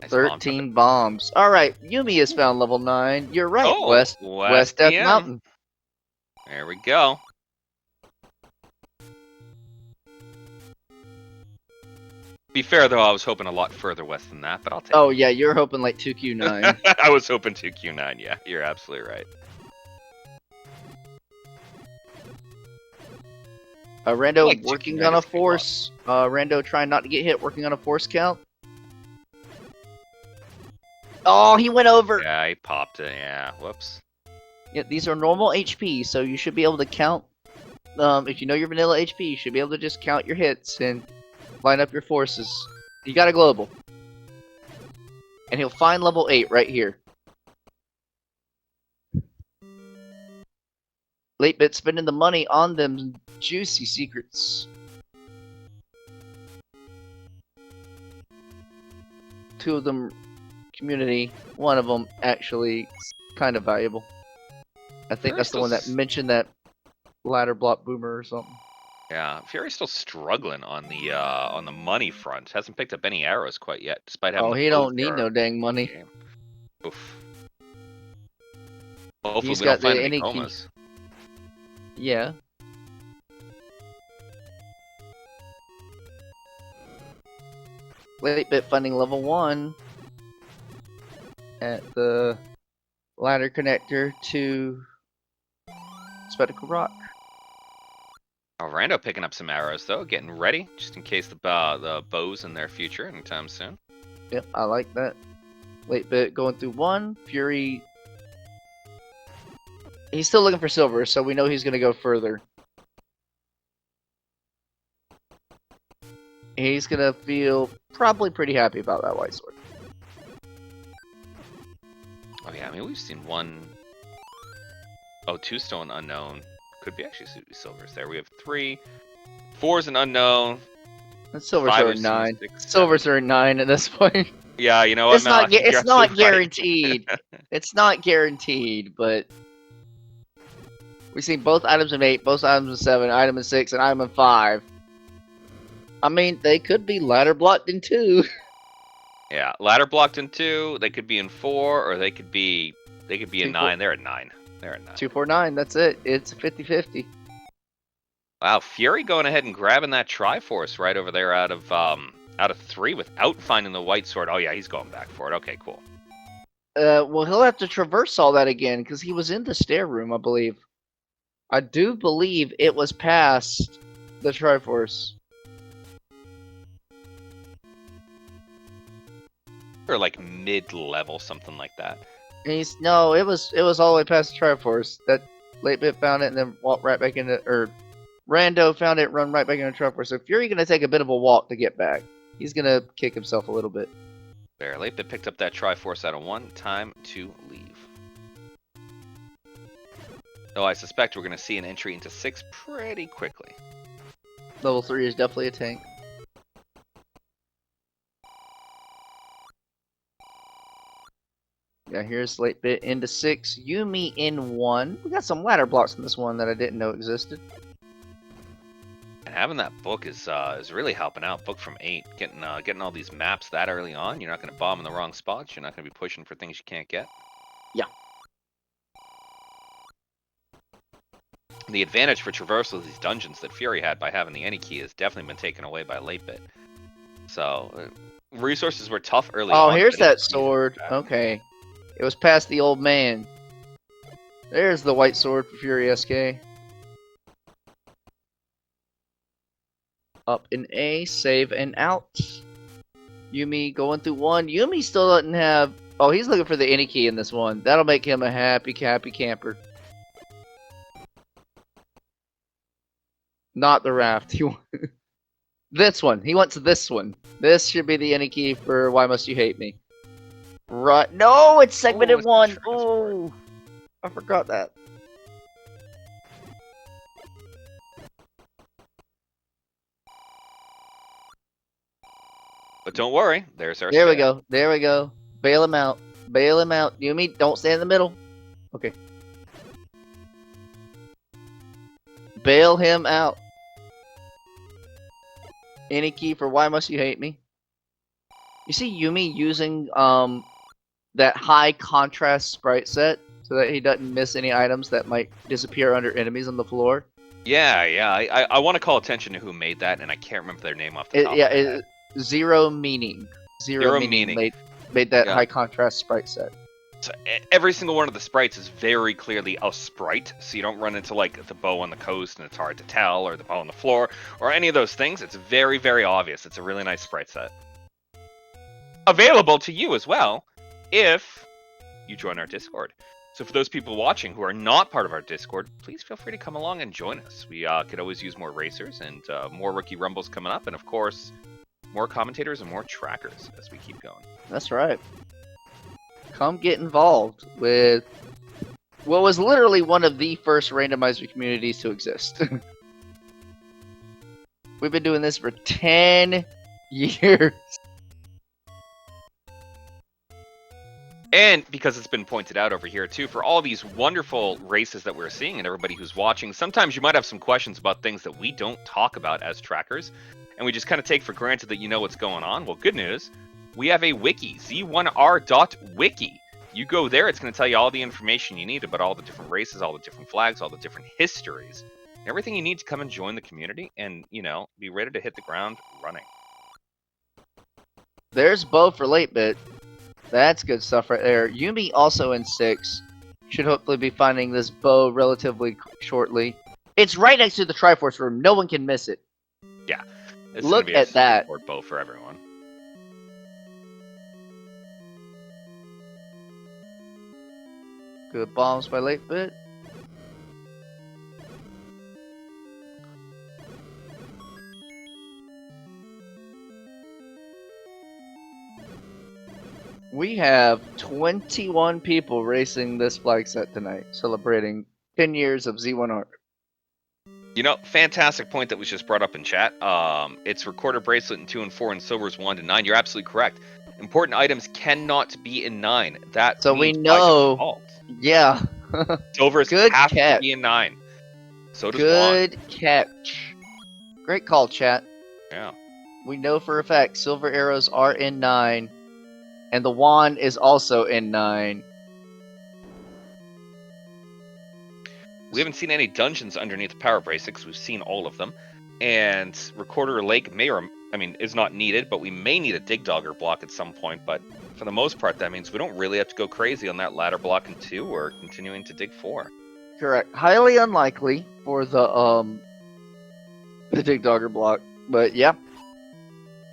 Nice 13 bombs. Alright, Yumi has found level 9. You're right, oh, West Death Mountain. There we go. Be fair, though, I was hoping a lot further west than that, but I'll take it. Oh, yeah, you're hoping like 2Q9. I was hoping 2Q9, yeah. You're absolutely right. Rando like working on a force. Rando trying not to get hit, working on a force count. Oh, he went over! Yeah, he popped it, yeah. Whoops. Yeah, these are normal HP, so you should be able to count. If you know your vanilla HP, you should be able to just count your hits and line up your forces. You got a global. And he'll find level 8 right here. Late Bit spending the money on them juicy secrets. 2 of them community, 1 of them actually kind of valuable. I think that's the one that mentioned that ladder block boomer or something. Yeah, Fury's still struggling on the money front. Hasn't picked up any arrows quite yet, despite having. Oh, he don't need no dang money. Oof. Hopefully He's we got don't find any comas. Yeah. Late bit funding level 1 at the ladder connector to Spectacle Rock. Oh, Rando picking up some arrows though, getting ready just in case the bows in their future anytime soon. Yep, I like that. Late bit going through 1. Fury. He's still looking for silver, so we know he's going to go further. He's going to feel probably pretty happy about that white sword. Oh yeah, I mean we've seen one. Oh, 2 stone unknown. Could be actually silvers there. We have 3. 4's an unknown. And silvers 5 are or 9. 6, Silvers are 9 at this point. Yeah, you know what, It's not. Malachi, It's you're not absolutely right. guaranteed. It's not guaranteed, but we've seen both items in 8, both items in 7, item in 6, and item in 5. I mean, they could be ladder blocked in 2. Yeah, ladder blocked in 2. They could be in 4, or they could be in 9. They're at 9. They're at 9. 249. That's it. It's 50-50. Wow, Fury going ahead and grabbing that Triforce right over there out of 3 without finding the white sword. Oh yeah, he's going back for it. Okay, cool. Well, he'll have to traverse all that again because he was in the stair room, I believe. I do believe it was past the Triforce. Or like mid-level, something like that. And no, it was all the way past the Triforce. That late bit found it and then walked right back into, or Rando found it, run right back into the Triforce. So Fury gonna take a bit of a walk to get back. He's gonna kick himself a little bit. There, late bit picked up that Triforce out of 1. Time to leave. Though I suspect we're gonna see an entry into 6 pretty quickly. Level 3 is definitely a tank. Yeah, here's late bit into 6. Yumi in 1. We got some ladder blocks in this one that I didn't know existed. And having that book is really helping out. Book from 8, getting all these maps that early on. You're not gonna bomb in the wrong spots. You're not gonna be pushing for things you can't get. Yeah. The advantage for traversal of these dungeons that Fury had by having the any key has definitely been taken away by late bit. So resources were tough early on. Oh, here's that sword. Okay. It was past the old man. There's the white sword for Fury SK. Up in A, save and out. Yumi going through 1. Yumi still doesn't have... Oh, he's looking for the any key in this one. That'll make him a happy camper. Not the raft. This one. He wants this one. This should be the any key for Why Must You Hate Me. Right. No, it's segmented 1. Oh, I forgot that. But don't worry, there's our There we stay. go. There we go. Bail him out. Bail him out. Yumi, don't stand in the middle. Okay. Bail him out. Any key for Why Must You Hate Me? You see Yumi using that high contrast sprite set so that he doesn't miss any items that might disappear under enemies on the floor. Yeah. I want to call attention to who made that, and I can't remember their name off the top of my head. Zero Meaning. Zero Meaning made that high contrast sprite set. So every single one of the sprites is very clearly a sprite, so you don't run into like the bow on the coast and it's hard to tell, or the bow on the floor, or any of those things. It's very, very obvious. It's a really nice sprite set. Available to you as well if you join our Discord. So for those people watching who are not part of our Discord, please feel free to come along and join us. We could always use more racers and more rookie rumbles coming up, and of course, more commentators and more trackers as we keep going. That's right. Come get involved with what was literally one of the first randomizer communities to exist. We've been doing this for 10 years. And because it's been pointed out over here too, for all these wonderful races that we're seeing and everybody who's watching, sometimes you might have some questions about things that we don't talk about as trackers, and we just kind of take for granted that you know what's going on. Well, good news, we have a wiki, Z1R.wiki. You go there, it's going to tell you all the information you need about all the different races, all the different flags, all the different histories, everything you need to come and join the community and, you know, be ready to hit the ground running. There's Bo for late bit. That's good stuff right there. Yumi also in 6. Should hopefully be finding this Bo relatively shortly. It's right next to the Triforce room. No one can miss it. Yeah. It's Look gonna be at that. a bow for everyone. Good bombs by late bit. We have 21 people racing this flag set tonight, celebrating 10 years of Z1R. You know, fantastic point that was just brought up in chat. It's recorder bracelet in 2 and 4 and silver's 1 to 9. You're absolutely correct. Important items cannot be in 9. That So we means know. by default, Yeah. silvers Good have catch. to be in 9. So does Good catch. Great call, chat. Yeah. We know for a fact silver arrows are in 9. And the wand is also in 9. We haven't seen any dungeons underneath the power bracelet because we've seen all of them. And Recorder Lake is not needed, but we may need a Dig Dogger block at some point. But for the most part, that means we don't really have to go crazy on that ladder block in 2 or continuing to dig 4. Correct. Highly unlikely for the Dig Dogger block. But yeah.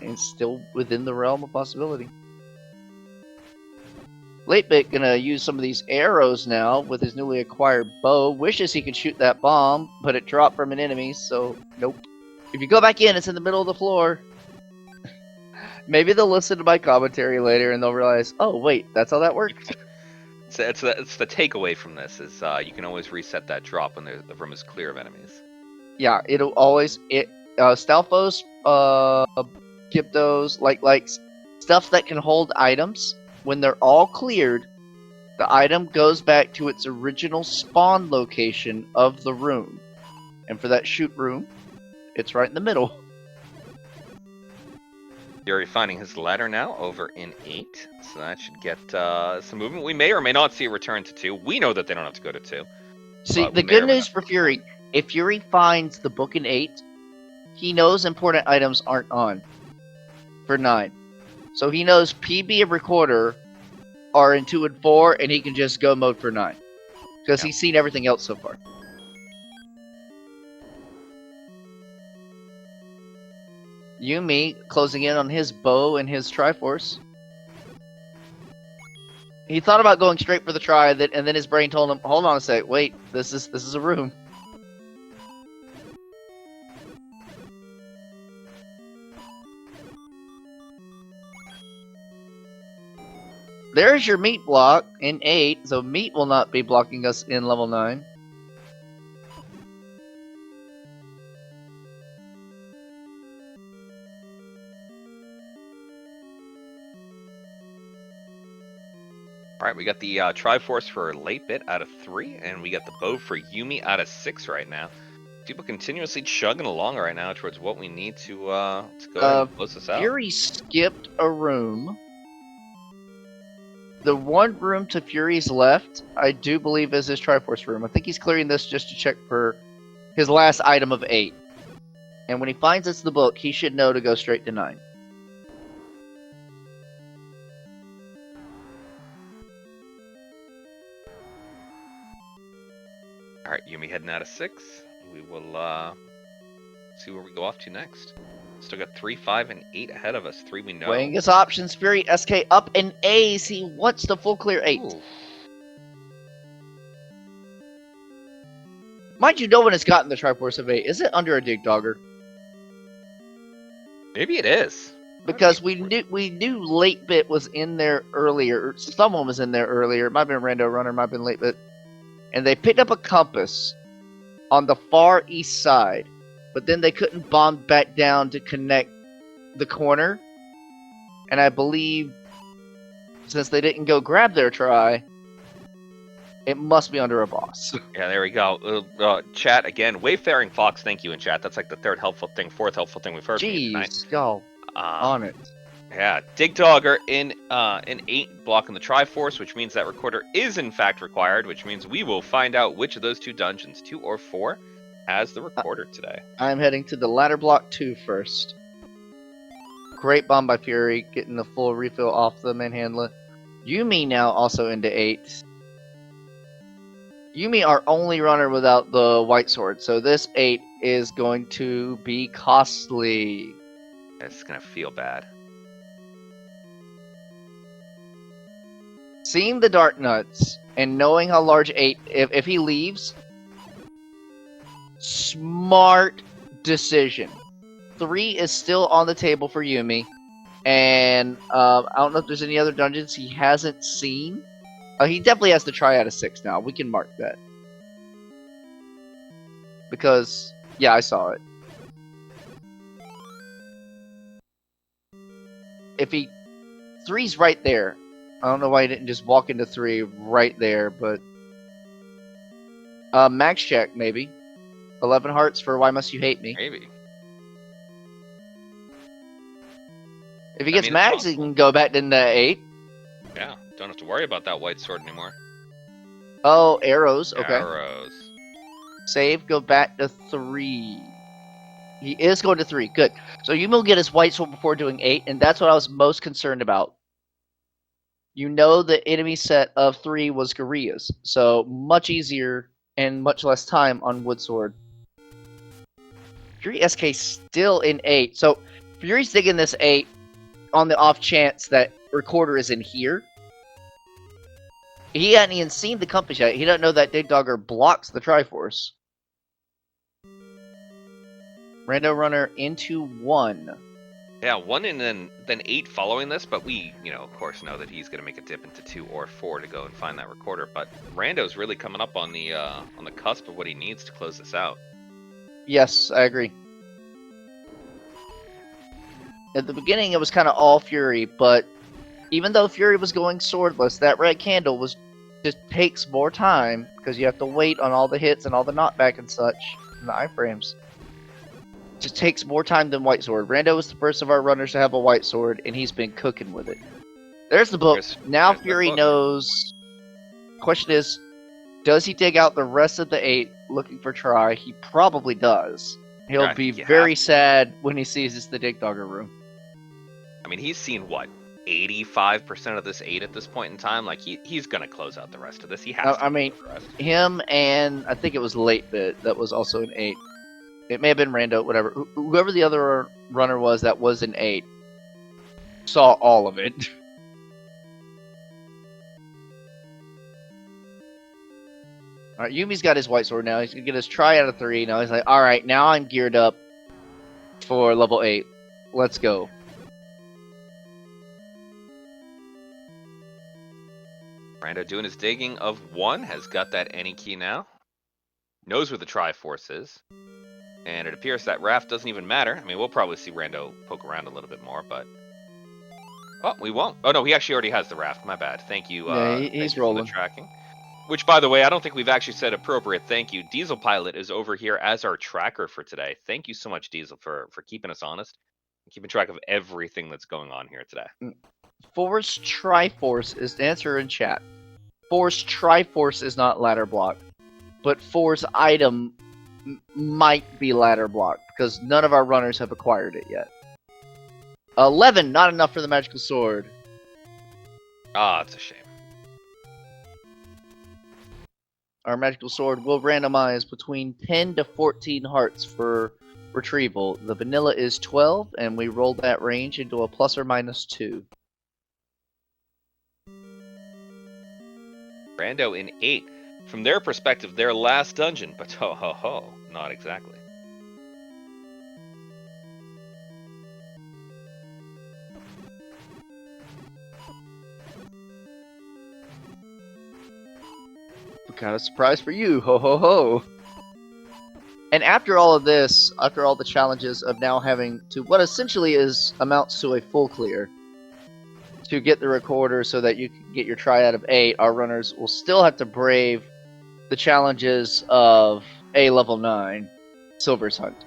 It's still within the realm of possibility. Late bit gonna use some of these arrows now with his newly acquired bow. Wishes he could shoot that bomb, but it dropped from an enemy, so nope. If you go back in, it's in the middle of the floor. Maybe they'll listen to my commentary later and they'll realize, oh wait, that's how that works. It's the takeaway from this is you can always reset that drop when the room is clear of enemies. Yeah, it'll always Stalfos, Gyptos, like stuff that can hold items. When they're all cleared, the item goes back to its original spawn location of the room. And for that shoot room, it's right in the middle. You're finding his ladder now over in 8, so that should get some movement. We may or may not see a return to 2. We know that they don't have to go to 2. See, the good news for Fury, if Fury finds the book in 8, he knows important items aren't on for 9. So he knows PB and Recorder are in 2 and 4, and he can just go mode for 9. Because he's seen everything else so far. Yumi closing in on his bow and his Triforce. He thought about going straight for the try, and then his brain told him, hold on a sec, wait, this is a room. There's your meat block in 8, so meat will not be blocking us in level 9. Alright, we got the Triforce for late bit out of 3, and we got the bow for Yumi out of 6 right now. People continuously chugging along right now towards what we need to go ahead and close this out. Fury skipped a room. The one room to Fury's left, I do believe, is his Triforce room. I think he's clearing this just to check for his last item of 8. And when he finds it's the book, he should know to go straight to 9. Alright, Yumi heading out of 6. We will see where we go off to next. Still got 3, 5, and 8 ahead of us. 3 we know. Weighing his options, Fury, SK up in A's. He wants the full clear 8. Ooh. Mind you, no one has gotten the Triforce of 8. Is it under a Dig Dogger? Maybe it is. Because we knew Late Bit was in there earlier. Someone was in there earlier. It might have been Rando Runner, might have been Late Bit. And they picked up a compass on the far east side. But then they couldn't bomb back down to connect the corner. And I believe, since they didn't go grab their try, it must be under a boss. Yeah, there we go. Chat, again, Wayfaring Fox, thank you in chat. That's like the fourth helpful thing we've heard from you tonight. Jeez, y'all on it. Yeah, Dig Dogger in 8 blocking the Triforce, which means that Recorder is in fact required, which means we will find out which of those 2 dungeons, 2 or 4, has the Recorder today. I'm heading to the ladder block 2 first. Great bomb by Fury, getting the full refill off the manhandler. Yumi now also into 8. Yumi our only runner without the white sword, so this 8 is going to be costly. It's gonna feel bad. Seeing the Dark Nuts and knowing how large 8, if he leaves, smart decision. 3 is still on the table for Yumi, and I don't know if there's any other dungeons he hasn't seen. He definitely has to try out a 6 now. We can mark that. Because, yeah, I saw it. If he... 3's right there. I don't know why he didn't just walk into 3 right there, but... max check, maybe. 11 hearts for Why Must You Hate Me. Maybe. If he gets max, he can go back into 8. Yeah, don't have to worry about that white sword anymore. Oh, arrows. Okay. Arrows. Save, go back to 3. He is going to 3. Good. So Yumi will get his white sword before doing 8, and that's what I was most concerned about. You know the enemy set of 3 was Gorillas, so much easier and much less time on wood sword. Fury SK still in 8. So Fury's digging this 8 on the off chance that Recorder is in here. He hadn't even seen the compass yet. He doesn't know that Dig Dogger blocks the Triforce. Rando Runner into 1. Yeah, 1 and then 8 following this, but we, of course know that he's going to make a dip into 2 or 4 to go and find that Recorder. But Rando's really coming up on the cusp of what he needs to close this out. Yes, I agree. At the beginning, it was kind of all Fury, but even though Fury was going swordless, that red candle just takes more time because you have to wait on all the hits and all the knockback and such in the iframes. Just takes more time than white sword. Rando is the first of our runners to have a white sword, and he's been cooking with it. There's the book. Now Fury knows. Question is, does he dig out the rest of the 8 looking for try? He probably does. He'll be very sad when he sees it's the Dig Dogger room. I mean, he's seen what? 85% of this 8 at this point in time. Like he's gonna close out the rest of this. He has to. I mean, him and I think it was Late Bit that was also an 8. It may have been Rando, whatever. Whoever the other runner was that was an 8 saw all of it. Alright, Yumi's got his white sword now. He's gonna get his try out of 3. Now he's like, alright, now I'm geared up for level 8. Let's go. Rando doing his digging of 1, has got that any key now. Knows where the Triforce is. And it appears that Raft doesn't even matter. I mean, we'll probably see Rando poke around a little bit more, but... Oh, we won't. Oh, no, he actually already has the Raft. My bad. Thank you, yeah, he's rolling. For the tracking. Which, by the way, I don't think we've actually said appropriate thank you. Diesel Pilot is over here as our tracker for today. Thank you so much, Diesel, for keeping us honest and keeping track of everything that's going on here today. Force Triforce is the answer in chat. Force Triforce is not ladder block, but Force item might be ladder block because none of our runners have acquired it yet. 11, not enough for the magical sword. Ah, it's a shame. Our magical sword will randomize between 10 to 14 hearts for retrieval. The vanilla is 12, and we roll that range into a plus or minus 2. Rando in 8. From their perspective, their last dungeon, but ho ho ho, not exactly. What kind of surprise for you, ho ho ho. And after all of this, after all the challenges of now having to what essentially amounts to a full clear, to get the Recorder so that you can get your try out of 8, our runners will still have to brave the challenges of a level 9 Silver's Hunt.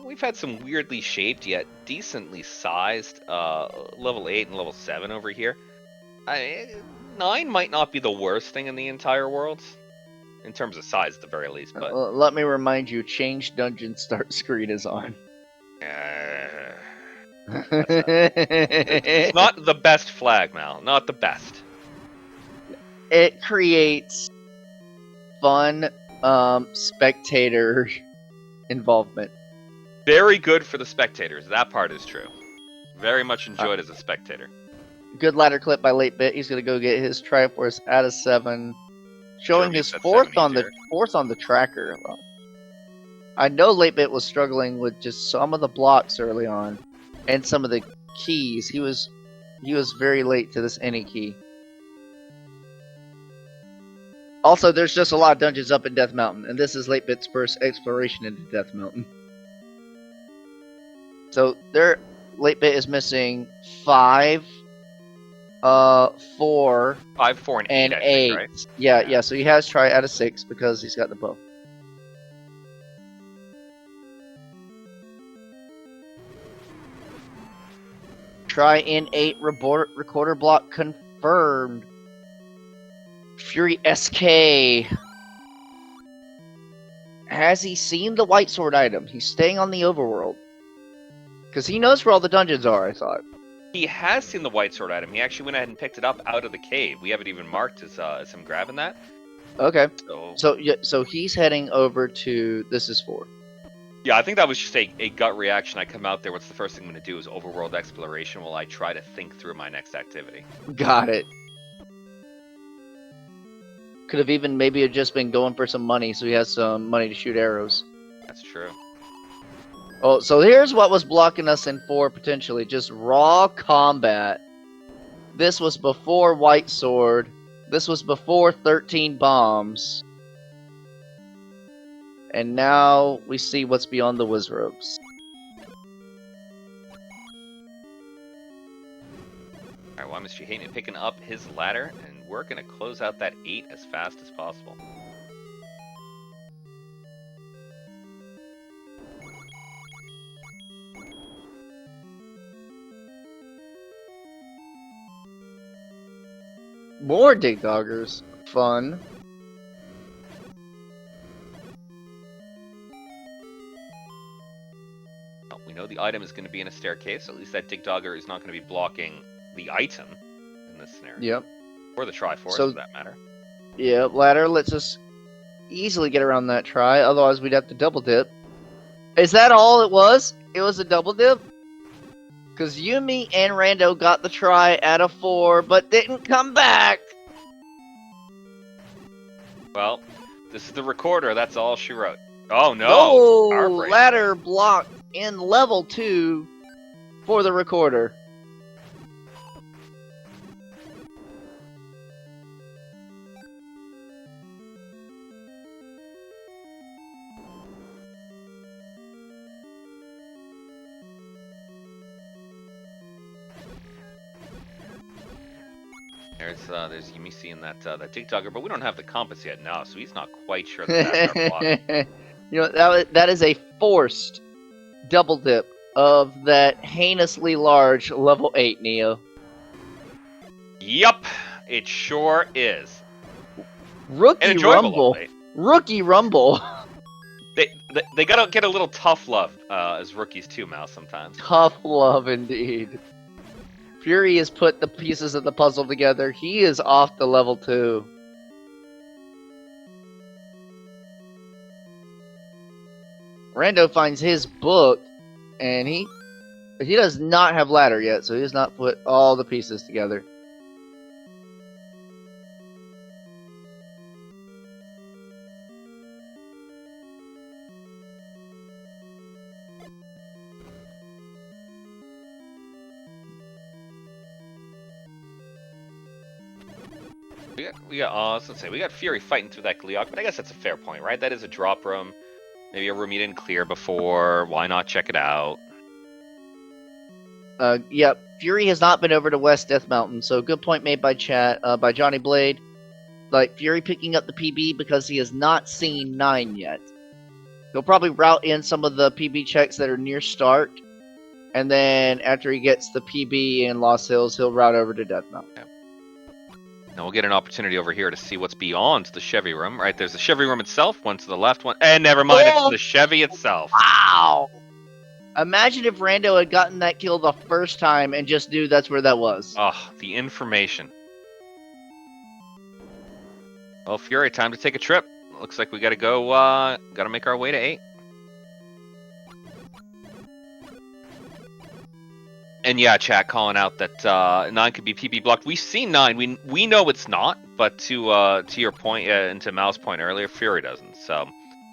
We've had some weirdly shaped yet decently sized level 8 and level 7 over here. 9 might not be the worst thing in the entire world, in terms of size at the very least. But let me remind you, change dungeon start screen is on. It's not the best flag, Mal. Not the best. It creates fun spectator involvement. Very good for the spectators. That part is true. Very much enjoyed as a spectator. Good ladder clip by Late Bit. He's gonna go get his Triforce out of 7, showing Sure his makes that fourth 7 on the easier. tracker. Well, I know Late Bit was struggling with just some of the blocks early on, and some of the keys. He was very late to this any key. Also, there's just a lot of dungeons up in Death Mountain, and this is Late Bit's first exploration into Death Mountain. So Late Bit is missing 5, 4, 5, 4, and 8, and I 8. think, right? Yeah. So he has try out of 6 because he's got the bow. Try in 8 recorder block confirmed. Fury SK. Has he seen the White Sword item? He's staying on the overworld. Because he knows where all the dungeons are, I thought. He has seen the White Sword item. He actually went ahead and picked it up out of the cave. We haven't even marked as him grabbing that. Okay. So So he's heading over to... This is 4. yeah, I think that was just a gut reaction. I come out there, what's the first thing I'm going to do is overworld exploration while I try to think through my next activity. Got it. Could have even maybe just been going for some money, so he has some money to shoot arrows. That's true. Oh, so here's what was blocking us in 4 potentially. Just raw combat. This was before White Sword. This was before 13 bombs. And now we see what's beyond the Wizrobes. Alright, why Mr. Hayden picking up his ladder, and we're going to close out that 8 as fast as possible. More Dig Doggers. Fun. Well, we know the item is going to be in a staircase, so at least that Dig Dogger is not going to be blocking the item in this scenario. Yep. Or the Triforce, So- for that matter. Yeah, ladder lets us easily get around that try, otherwise we'd have to double dip. Is that all it was? It was a double dip? Because Yumi and Rando got the try out of 4, but didn't come back! Well, this is the recorder, that's all she wrote. Oh no! Oh, Heartbreak. ladder blocked in level 2 for the recorder. There's Yumi seeing that Dig Dogger, but we don't have the compass yet now, so he's not quite sure that that's our block. You know, that is a forced double dip of that heinously large level 8 Neo. Yup, it sure is. An Rookie enjoyable Rumble. update. Rookie Rumble. They gotta get a little tough love as rookies too, Mal, sometimes. Tough love indeed. Fury has put the pieces of the puzzle together. He is off to level 2. Rando finds his book, and he does not have ladder yet, so he has not put all the pieces together. We got Fury fighting through that Gleok, but I guess that's a fair point, right? That is a drop room. Maybe a room you didn't clear before. Why not check it out? Yep. Fury has not been over to West Death Mountain, so good point made by chat, by Johnny Blade. Like, Fury picking up the PB because he has not seen 9 yet. He'll probably route in some of the PB checks that are near start, and then after he gets the PB in Lost Hills, he'll route over to Death Mountain. Yeah. Now we'll get an opportunity over here to see what's beyond the Chevy room, right? There's the Chevy room itself, one to the left, one... And never mind, it's the Chevy itself. Wow! Imagine if Rando had gotten that kill the first time and just knew that's where that was. Oh, the information. Well, Fury, time to take a trip. Looks like we gotta go, gotta make our way to 8. And yeah, chat calling out that 9 could be PB blocked. We've seen 9. We know it's not, but to your point, and to Mal's point earlier, Fury doesn't. So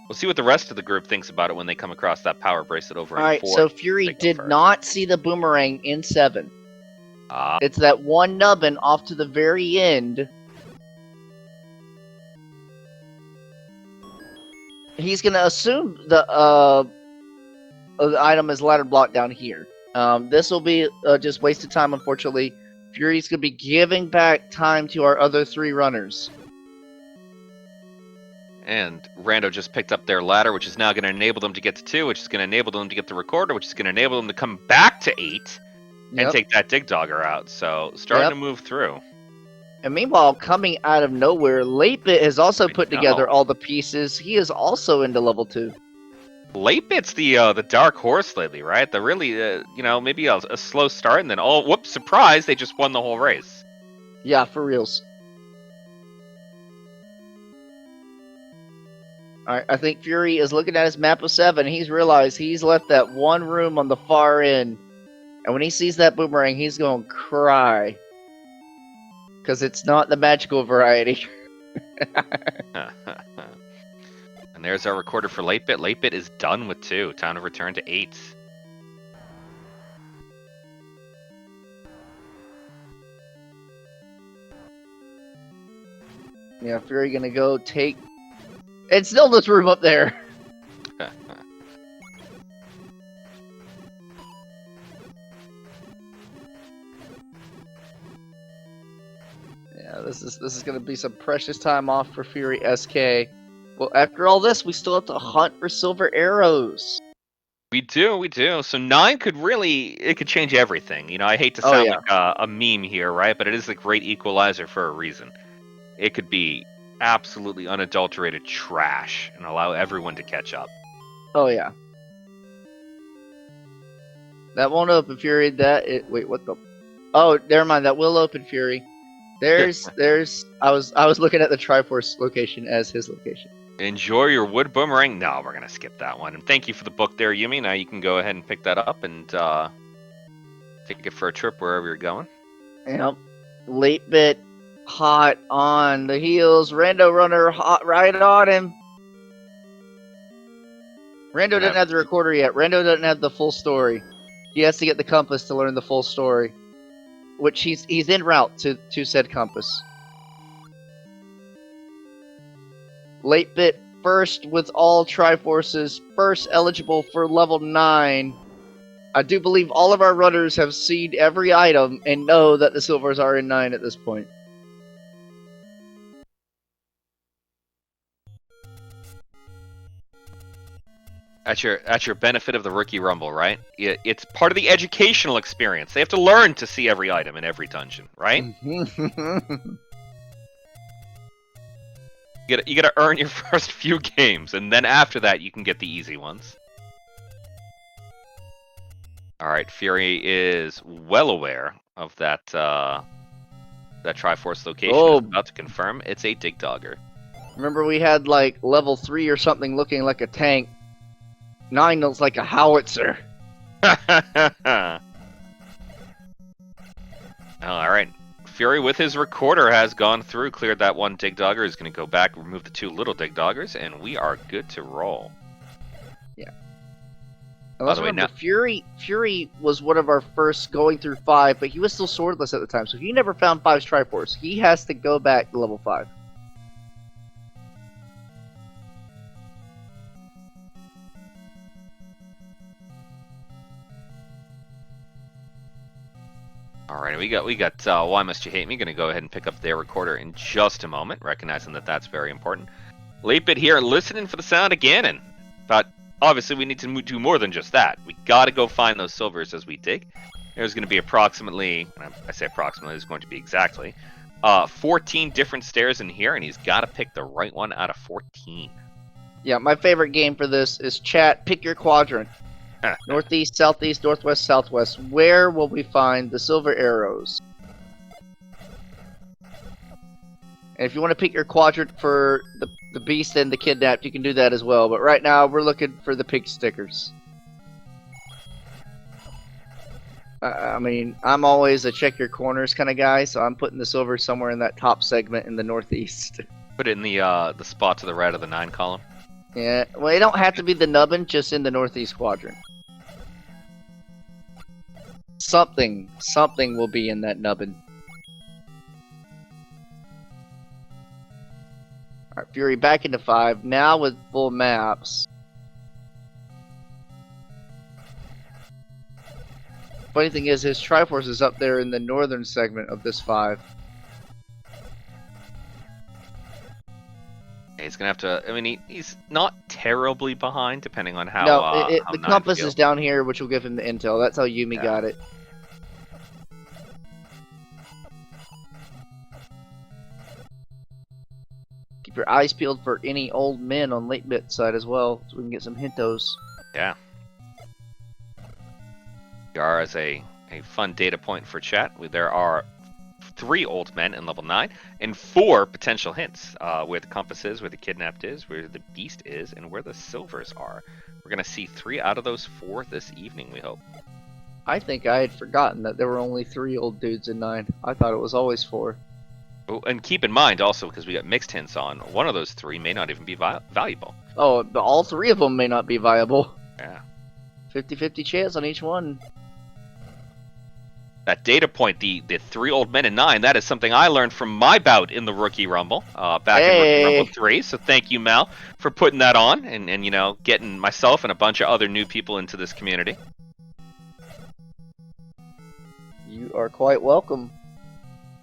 we'll see what the rest of the group thinks about it when they come across that power bracelet over in 4. Alright, so Fury did not see the boomerang in 7. It's that one nubbin off to the very end. He's going to assume the item is ladder block down here. This will be just wasted time, unfortunately. Fury's going to be giving back time to our other 3 runners. And Rando just picked up their ladder, which is now going to enable them to get to 2, which is going to enable them to get the recorder, which is going to enable them to come back to 8 and take that Dig Dogger out. So starting to move through. And meanwhile, coming out of nowhere, Latebit has also put together all the pieces. He is also into level 2. Latebit's the dark horse lately, right? The really, maybe a slow start, and then, oh, whoops, surprise, they just won the whole race. Yeah, for reals. Alright, I think Fury is looking at his map of 7. He's realized he's left that one room on the far end. And when he sees that boomerang, he's going to cry. Because it's not the magical variety. And there's our recorder for Latebit. Latebit is done with 2. Time to return to 8. Yeah, Fury gonna go take... It's still this room up there! Yeah, this is gonna be some precious time off for Fury SK. Well, after all this, we still have to hunt for silver arrows. We do. So 9 could change everything. I hate to sound like a meme here, right? But it is a great equalizer for a reason. It could be absolutely unadulterated trash and allow everyone to catch up. Oh, yeah. That won't open, Fury. Wait, what the... Oh, never mind. That will open, Fury. I was looking at the Triforce location as his location. Enjoy your wood boomerang. No, we're going to skip that one. And thank you for the book there, Yumi. Now you can go ahead and pick that up and take it for a trip wherever you're going. Yep. Latebit, hot on the heels. Rando runner, hot right on him. Rando doesn't have the recorder yet. Rando doesn't have the full story. He has to get the compass to learn the full story. Which he's en route to said compass. Latebit first with all Triforces, first eligible for level 9. I do believe all of our runners have seen every item and know that the silvers are in 9 at this point. At your benefit of the Rookie Rumble, right? It's part of the educational experience. They have to learn to see every item in every dungeon, right? You gotta earn your first few games, and then after that you can get the easy ones. Alright, Fury is well aware of that Triforce location. Oh. Is about to confirm it's a Dig Dogger. Remember we had like level 3 or something looking like a tank. 9 looks like a howitzer. Alright. Fury with his recorder has gone through, cleared that one Dig Dogger. He's going to go back, remove the 2 little Dig Doggers, and we are good to roll. Yeah. By the way, Fury was one of our first going through 5, but he was still swordless at the time, so he never found 5's Triforce. He has to go back to level 5. Alright, we got Why Must You Hate Me? Going to go ahead and pick up their recorder in just a moment, recognizing that that's very important. Latebit here, listening for the sound of Ganon. But obviously we need to do more than just that. We got to go find those silvers as we dig. There's going to be approximately, I say approximately, it's going to be exactly, 14 different stairs in here, and he's got to pick the right one out of 14. Yeah, my favorite game for this is chat, pick your quadrant. Northeast, southeast, northwest, southwest. Where will we find the silver arrows? And if you want to pick your quadrant for the beast and the kidnapped, you can do that as well. But right now, we're looking for the pig stickers. I mean, I'm always a check your corners kind of guy, so I'm putting the silver somewhere in that top segment in the northeast. Put it in the spot to the right of the 9 column. Yeah, well, it don't have to be the nubbin, just in the northeast quadrant. Something will be in that nubbin. Alright, Fury back into 5, now with full maps. Funny thing is, his Triforce is up there in the northern segment of this 5. He's gonna have to. I mean, he's not terribly behind, depending on how. No, how the compass is down here, which will give him the intel. That's how Yumi got it. Keep your eyes peeled for any old men on late bit side as well, so we can get some hintos. Yeah. Yar is a fun data point for chat. There are 3 old men in level 9 and 4 potential hints. Where the compass is, where the kidnapped is, where the beast is, and where the silvers are. We're going to see 3 out of those 4 this evening, we hope. I think I had forgotten that there were only 3 old dudes in 9. I thought it was always 4. Oh, and keep in mind also, because we got mixed hints on, one of those 3 may not even be valuable. Oh, all 3 of them may not be viable. Yeah. 50-50 chance on each one. That data point, the 3 old men in 9, that is something I learned from my bout in the Rookie Rumble, back in Rookie Rumble 3. So thank you, Mal, for putting that on and you know, getting myself and a bunch of other new people into this community. You are quite welcome.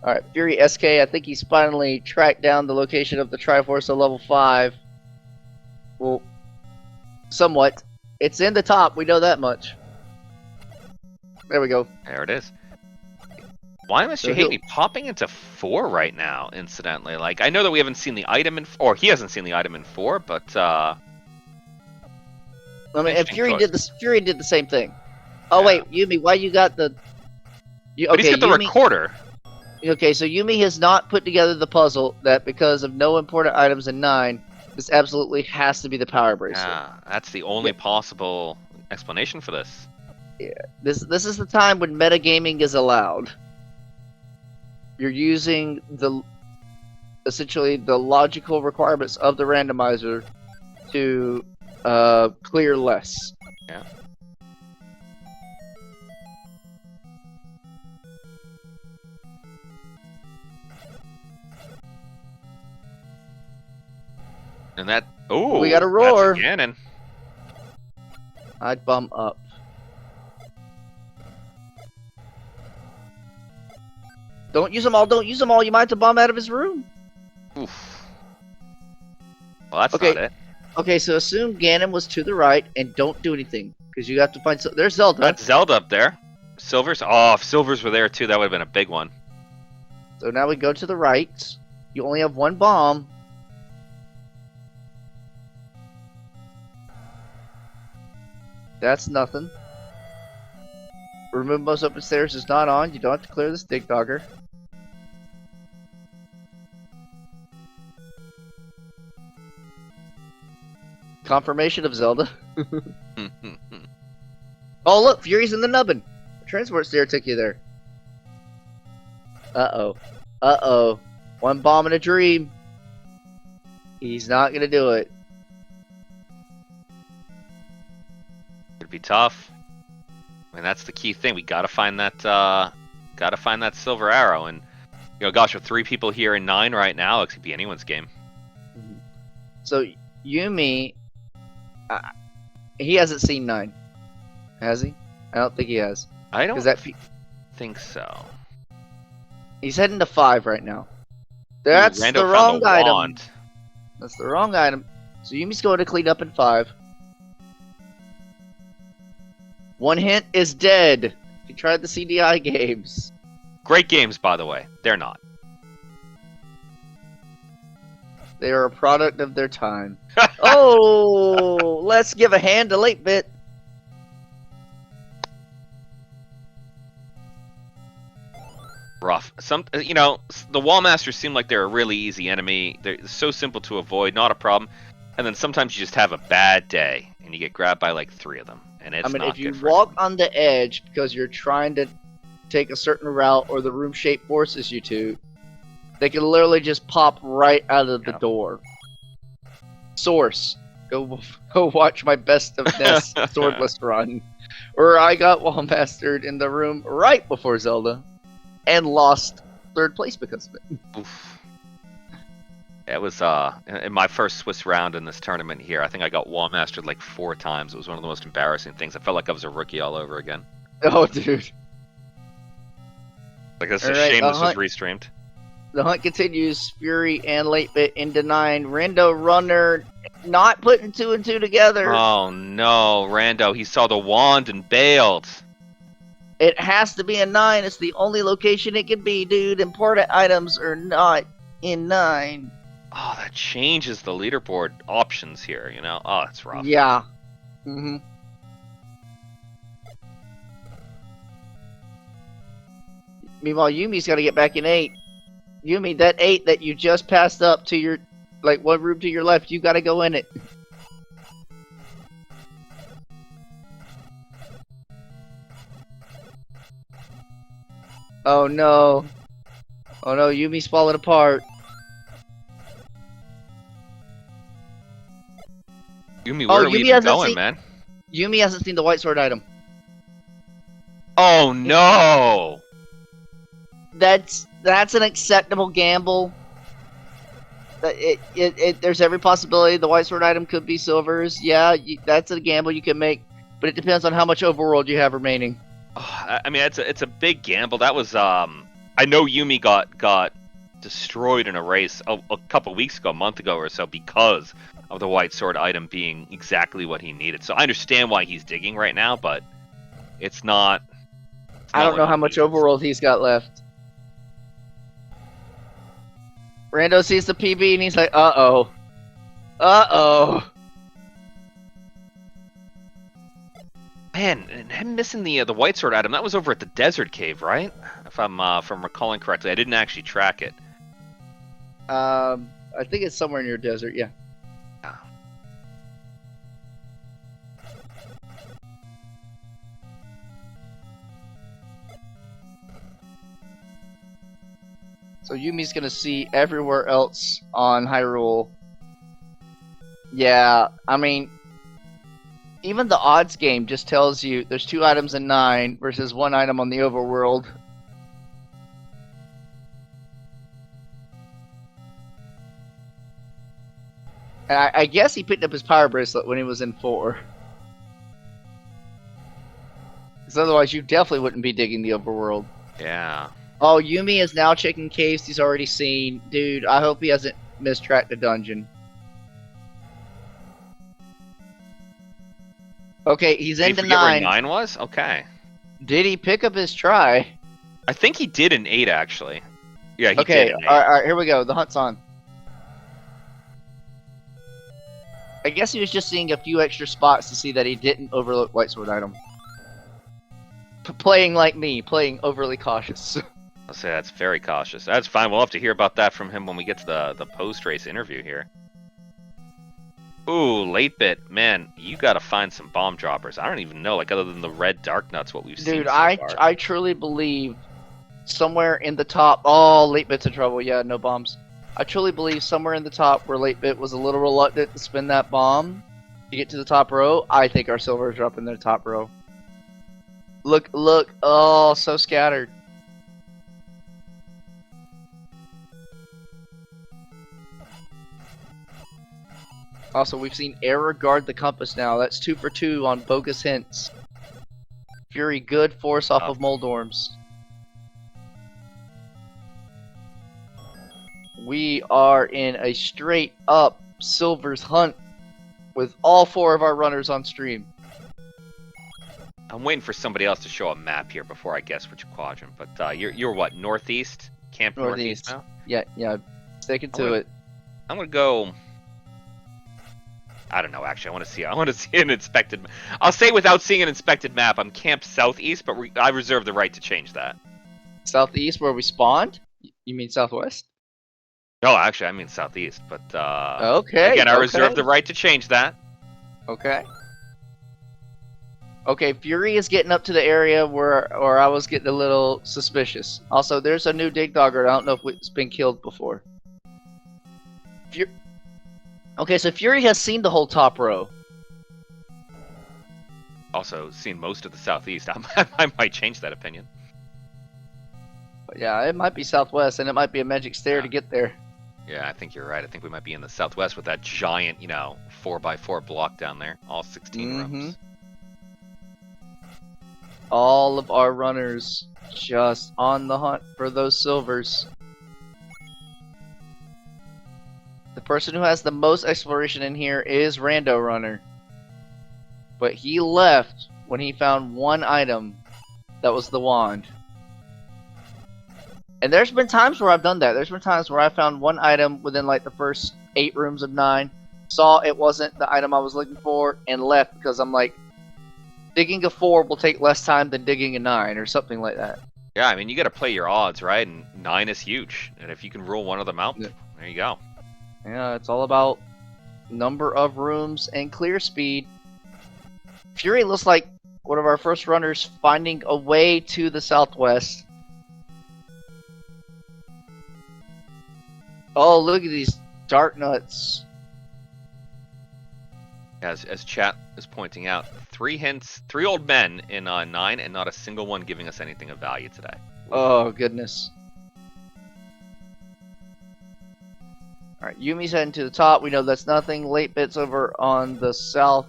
Alright, Fury SK, I think he's finally tracked down the location of the Triforce at level 5. Well, somewhat. It's in the top, we know that much. There we go. There it is. Why must you hate me popping into 4 right now, incidentally? Like, I know that we haven't seen the item in 4, or he hasn't seen the item in 4, but, I mean, and Fury did the same thing. Oh, wait, Yumi, why you got the... But he's got the recorder. Okay, so Yumi has not put together the puzzle that because of no important items in 9, this absolutely has to be the power bracelet. Yeah, that's the only possible explanation for this. Yeah, this is the time when metagaming is allowed. You're using essentially the logical requirements of the randomizer to clear less. Yeah. And that... Oh, we got a roar. That's a cannon. I'd bum up. Don't use them all, don't use them all. You might have to bomb out of his room. Oof. Well, that's not it. Okay, so assume Ganon was to the right and don't do anything. Because you have to find... There's Zelda. That's Zelda up there. Silvers? Oh, if Silvers were there too, that would have been a big one. So now we go to the right. You only have 1 bomb. That's nothing. Remove most open stairs is not on. You don't have to clear this dig dogger. Confirmation of Zelda. Oh look, Fury's in the nubbin. Transport stair took you there. Uh-oh. Uh-oh. 1 bomb in a dream. He's not gonna do it. It'd be tough. I mean, that's the key thing. We gotta find that silver arrow. And you know, gosh, with 3 people here in 9 right now, it could be anyone's game. So Yumi, he hasn't seen 9, has he? I don't think he has. I don't think so. He's heading to 5 right now. That's the wrong item. That's the wrong item. So Yumi's going to clean up in 5. 1 hint is dead. If you tried the CDI games. Great games, by the way. They're not. They are a product of their time. Oh, let's give a hand to late bit. rough. The Wall Masters seem like they're a really easy enemy. They're so simple to avoid, not a problem. And then sometimes you just have a bad day, and you get grabbed by like 3 of them, and it's not if you good for walk anyone. on the edge because you're trying to take a certain route or the room shape forces you to, they can literally just pop right out of the door. Source. Go watch my best of NES swordless run, where I got wall mastered in the room right before Zelda, and lost 3rd place because of it. Oof. It was in my first Swiss round in this tournament here. I think I got wall mastered like 4 times. It was one of the most embarrassing things. I felt like I was a rookie all over again. Oh, dude. Like, it's a shame this was restreamed. The hunt continues. Fury and Late Bit into 9. Rando Runner not putting 2 and 2 together. Oh no, Rando, he saw the wand and bailed. It has to be a 9. It's the only location it can be, dude. Important items are not in 9. Oh, that changes the leaderboard options here, you know? Oh, it's rough. Yeah. Mm-hmm. Meanwhile, Yumi's got to get back in 8. Yumi, that 8 that you just passed up to your, like, one room to your left, you got to go in it. Oh no. Oh no, Yumi's falling apart. Yumi, where are we even going, man? Yumi hasn't seen the white sword item. Oh no! That's an acceptable gamble. There's every possibility the white sword item could be silvers. Yeah, that's a gamble you can make, but it depends on how much overworld you have remaining. Oh, I mean, it's a big gamble. That was I know Yumi got destroyed in a race a couple weeks ago, a month ago or so, because of the white sword item being exactly what he needed. So I understand why he's digging right now, but it's not. I don't know how much overworld he's got left. Rando sees the PB and he's like, uh-oh. Uh-oh. Man, and him missing the white sword item, that was over at the desert cave, right? If I'm recalling correctly. I didn't actually track it. I think it's somewhere near desert, yeah. So Yumi's gonna see everywhere else on Hyrule. Yeah, I mean, even the odds game just tells you there's 2 items in 9 versus 1 item on the overworld. And I guess he picked up his power bracelet when he was in 4. Because otherwise you definitely wouldn't be digging the overworld. Yeah. Oh, Yumi is now checking caves he's already seen. Dude, I hope he hasn't mistracked a dungeon. Okay, he's into 9. Where 9 was? Okay. Did he pick up his try? I think he did in 8, actually. Yeah, he okay, did in 8. Alright, here we go. The hunt's on. I guess he was just seeing a few extra spots to see that he didn't overlook white sword item. Playing like me, playing overly cautious. I'll say that's very cautious. That's fine. We'll have to hear about that from him when we get to the post-race interview here. Ooh, late bit. Man, you gotta find some bomb droppers. I don't even know, like, other than the red dark nuts, what we've seen Dude, so far. I truly believe somewhere in the top... Oh, late bit's in trouble. Yeah, no bombs. I truly believe somewhere in the top where late bit was a little reluctant to spin that bomb to get to the top row, I think our silvers are up in the top row. Look. Oh, so scattered. Also, we've seen Error guard the compass now. That's 2 for 2 on bogus hints. Fury good force off of Moldorms. We are in a straight up silvers hunt with all 4 of our runners on stream. I'm waiting for somebody else to show a map here before I guess which quadrant. But you're what, northeast? Camp northeast now? Yeah. Sticking to it. I'm gonna go. I don't know. Actually, I want to see an inspected. I'll say without seeing an inspected map, I'm camp southeast, but I reserve the right to change that. Southeast where we spawned? You mean southwest? No, actually, I mean southeast. But Okay. again, I okay. reserve the right to change that. Okay. Okay, Fury is getting up to the area where I was getting a little suspicious. Also, there's a new dig dogger. I don't know if it's been killed before. Okay, so Fury has seen the whole top row. Also, seen most of the southeast. I might change that opinion. But yeah, it might be southwest, and it might be a magic stair to get there. Yeah, I think you're right. I think we might be in the southwest with that giant, 4x4 block down there. All 16 rooms. All of our runners just on the hunt for those silvers. The person who has the most exploration in here is Rando Runner. But he left when he found one item that was the wand. And there's been times where I've done that. There's been times where I found one item within like the first 8 rooms of 9, saw it wasn't the item I was looking for, and left because I'm like, digging a 4 will take less time than digging a 9 or something like that. Yeah, I mean, you got to play your odds, right? And 9 is huge. And if you can rule one of them out, there you go. Yeah, it's all about number of rooms and clear speed. Fury looks like one of our first runners finding a way to the southwest. Oh, look at these dart nuts. As chat is pointing out, 3 hints, 3 old men in 9, and not a single one giving us anything of value today. Oh, goodness. Alright, Yumi's heading to the top. We know that's nothing. Late bits over on the south.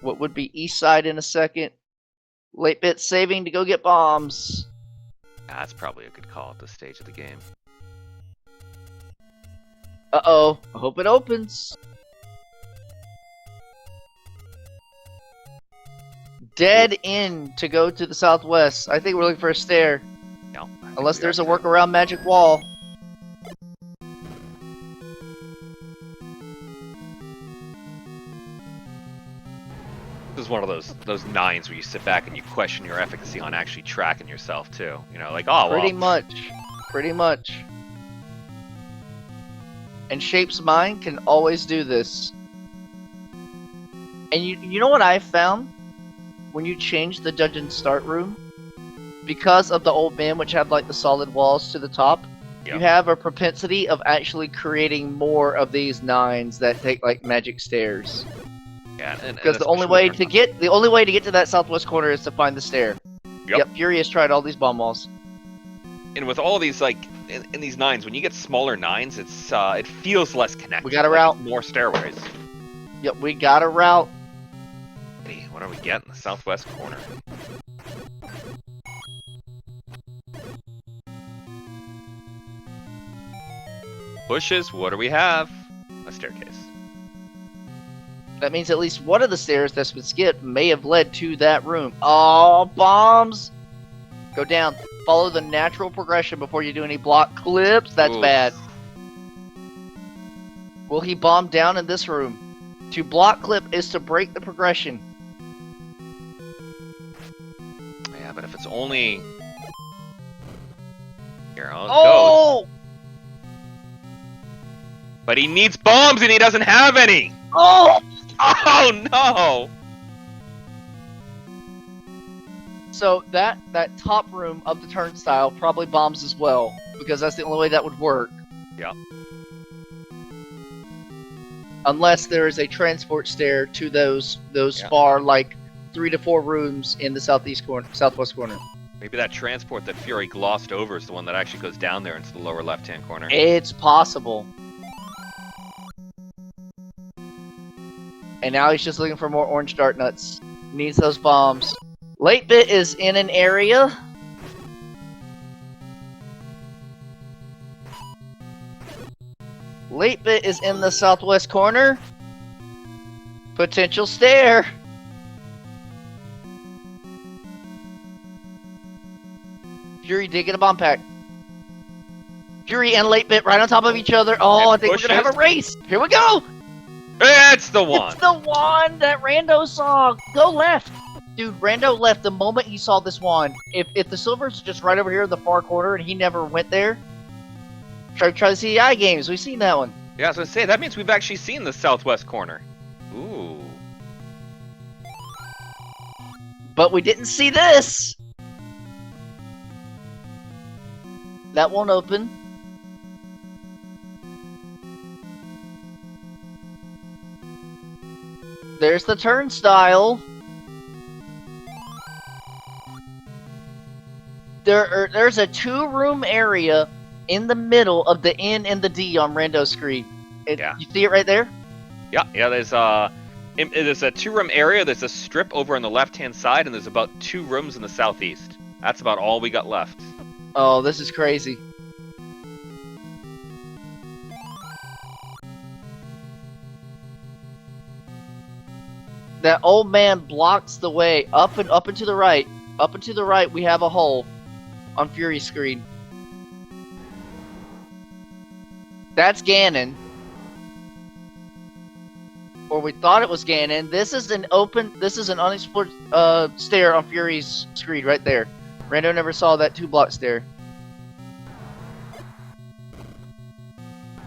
What would be east side in a second. Late bit saving to go get bombs. That's probably a good call at this stage of the game. Uh-oh. I hope it opens. Dead end to go to the southwest. I think we're looking for a stair. No. Unless there's a workaround magic wall. This is one of those 9s where you sit back and you question your efficacy on actually tracking yourself too. Like, oh well. Pretty much. And Shape's mind can always do this. And you know what I found? When you change the dungeon start room, because of the old man, which have like the solid walls to the top, you have a propensity of actually creating more of these 9s that take like magic stairs. Yeah, because the only way to get to that southwest corner is to find the stair. Yep, Fury has tried all these bomb walls. And with all these like in these 9s, when you get smaller 9s, it feels less connected. We got a route. More stairways. Yep, we got a route. What are we getting? The southwest corner. Bushes, what do we have? A staircase. That means at least one of the stairs that's been skipped may have led to that room. Oh, bombs! Go down. Follow the natural progression before you do any block clips. That's bad. Will he bomb down in this room? To block clip is to break the progression. Yeah, but if it's only... Here, it goes. But he needs bombs and he doesn't have any! Oh! Oh no! So that top room of the turnstile probably bombs as well, because that's the only way that would work. Yeah. Unless there is a transport stair to those far like 3 to 4 rooms in the southwest corner. Maybe that transport that Fury glossed over is the one that actually goes down there into the lower left-hand corner. It's possible. And now he's just looking for more orange dart nuts. Needs those bombs. Late bit is in an area. Late bit is in the southwest corner. Potential stair. Fury did get a bomb pack. Fury and late bit right on top of each other. Oh, I think we're gonna have a race. Here we go. It's the one. It's the one that Rando saw. Go left. Dude, Rando left the moment he saw this wand. If the silver's just right over here in the far corner and he never went there, try the CDI games. We've seen that one. Yeah, I was gonna say that means we've actually seen the southwest corner. Ooh. But we didn't see this. That won't open. There's the turnstile. There's a 2-room area in the middle of the N and the D on Rando's screen. Yeah. You see it right there? Yeah. There's a 2-room area. There's a strip over on the left-hand side, and there's about 2 rooms in the southeast. That's about all we got left. Oh, this is crazy. That old man blocks the way up and to the right. Up and to the right, we have a hole on Fury's screen. That's Ganon. Or we thought it was Ganon. This is an unexplored stair on Fury's screen right there. Rando never saw that 2-block stair.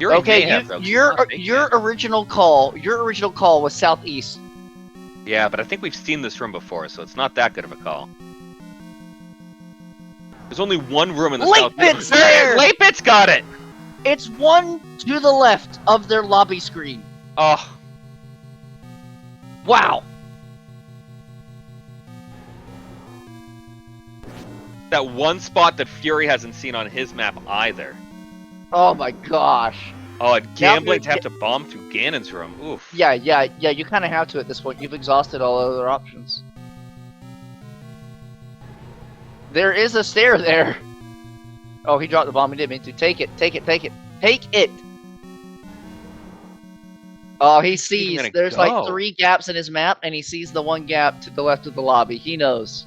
Okay, your original call was southeast. Yeah, but I think we've seen this room before, so it's not that good of a call. There's only one room in the south. Late-Bit's there! Late-Bit's got it! It's one to the left of their lobby screen. Oh. Wow. That one spot that Fury hasn't seen on his map either. Oh my gosh. Oh, and gambling to have to bomb through Ganon's room. Oof. Yeah, you kind of have to at this point. You've exhausted all other options. There is a stair there. Oh, he dropped the bomb. He didn't mean to. Take it. Take it! Oh, he sees. There's like 3 gaps in his map, and he sees the one gap to the left of the lobby. He knows.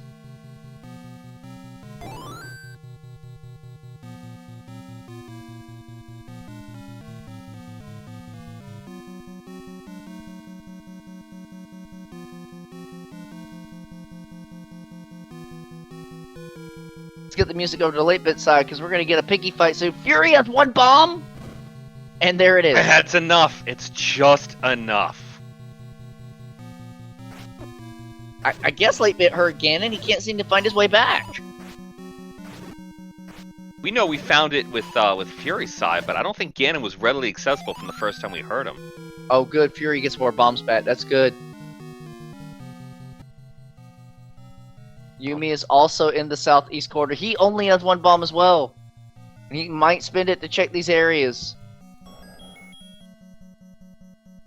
Let's get the music over to the 8-bit side, because we're going to get a piggy fight soon. Fury has 1 bomb! And there it is. That's enough. It's just enough. I guess 8-bit heard Ganon. He can't seem to find his way back. We know we found it with Fury's side, but I don't think Ganon was readily accessible from the first time we heard him. Oh, good. Fury gets more bombs back. That's good. Yumi is also in the southeast corner. He only has 1 bomb as well. He might spend it to check these areas.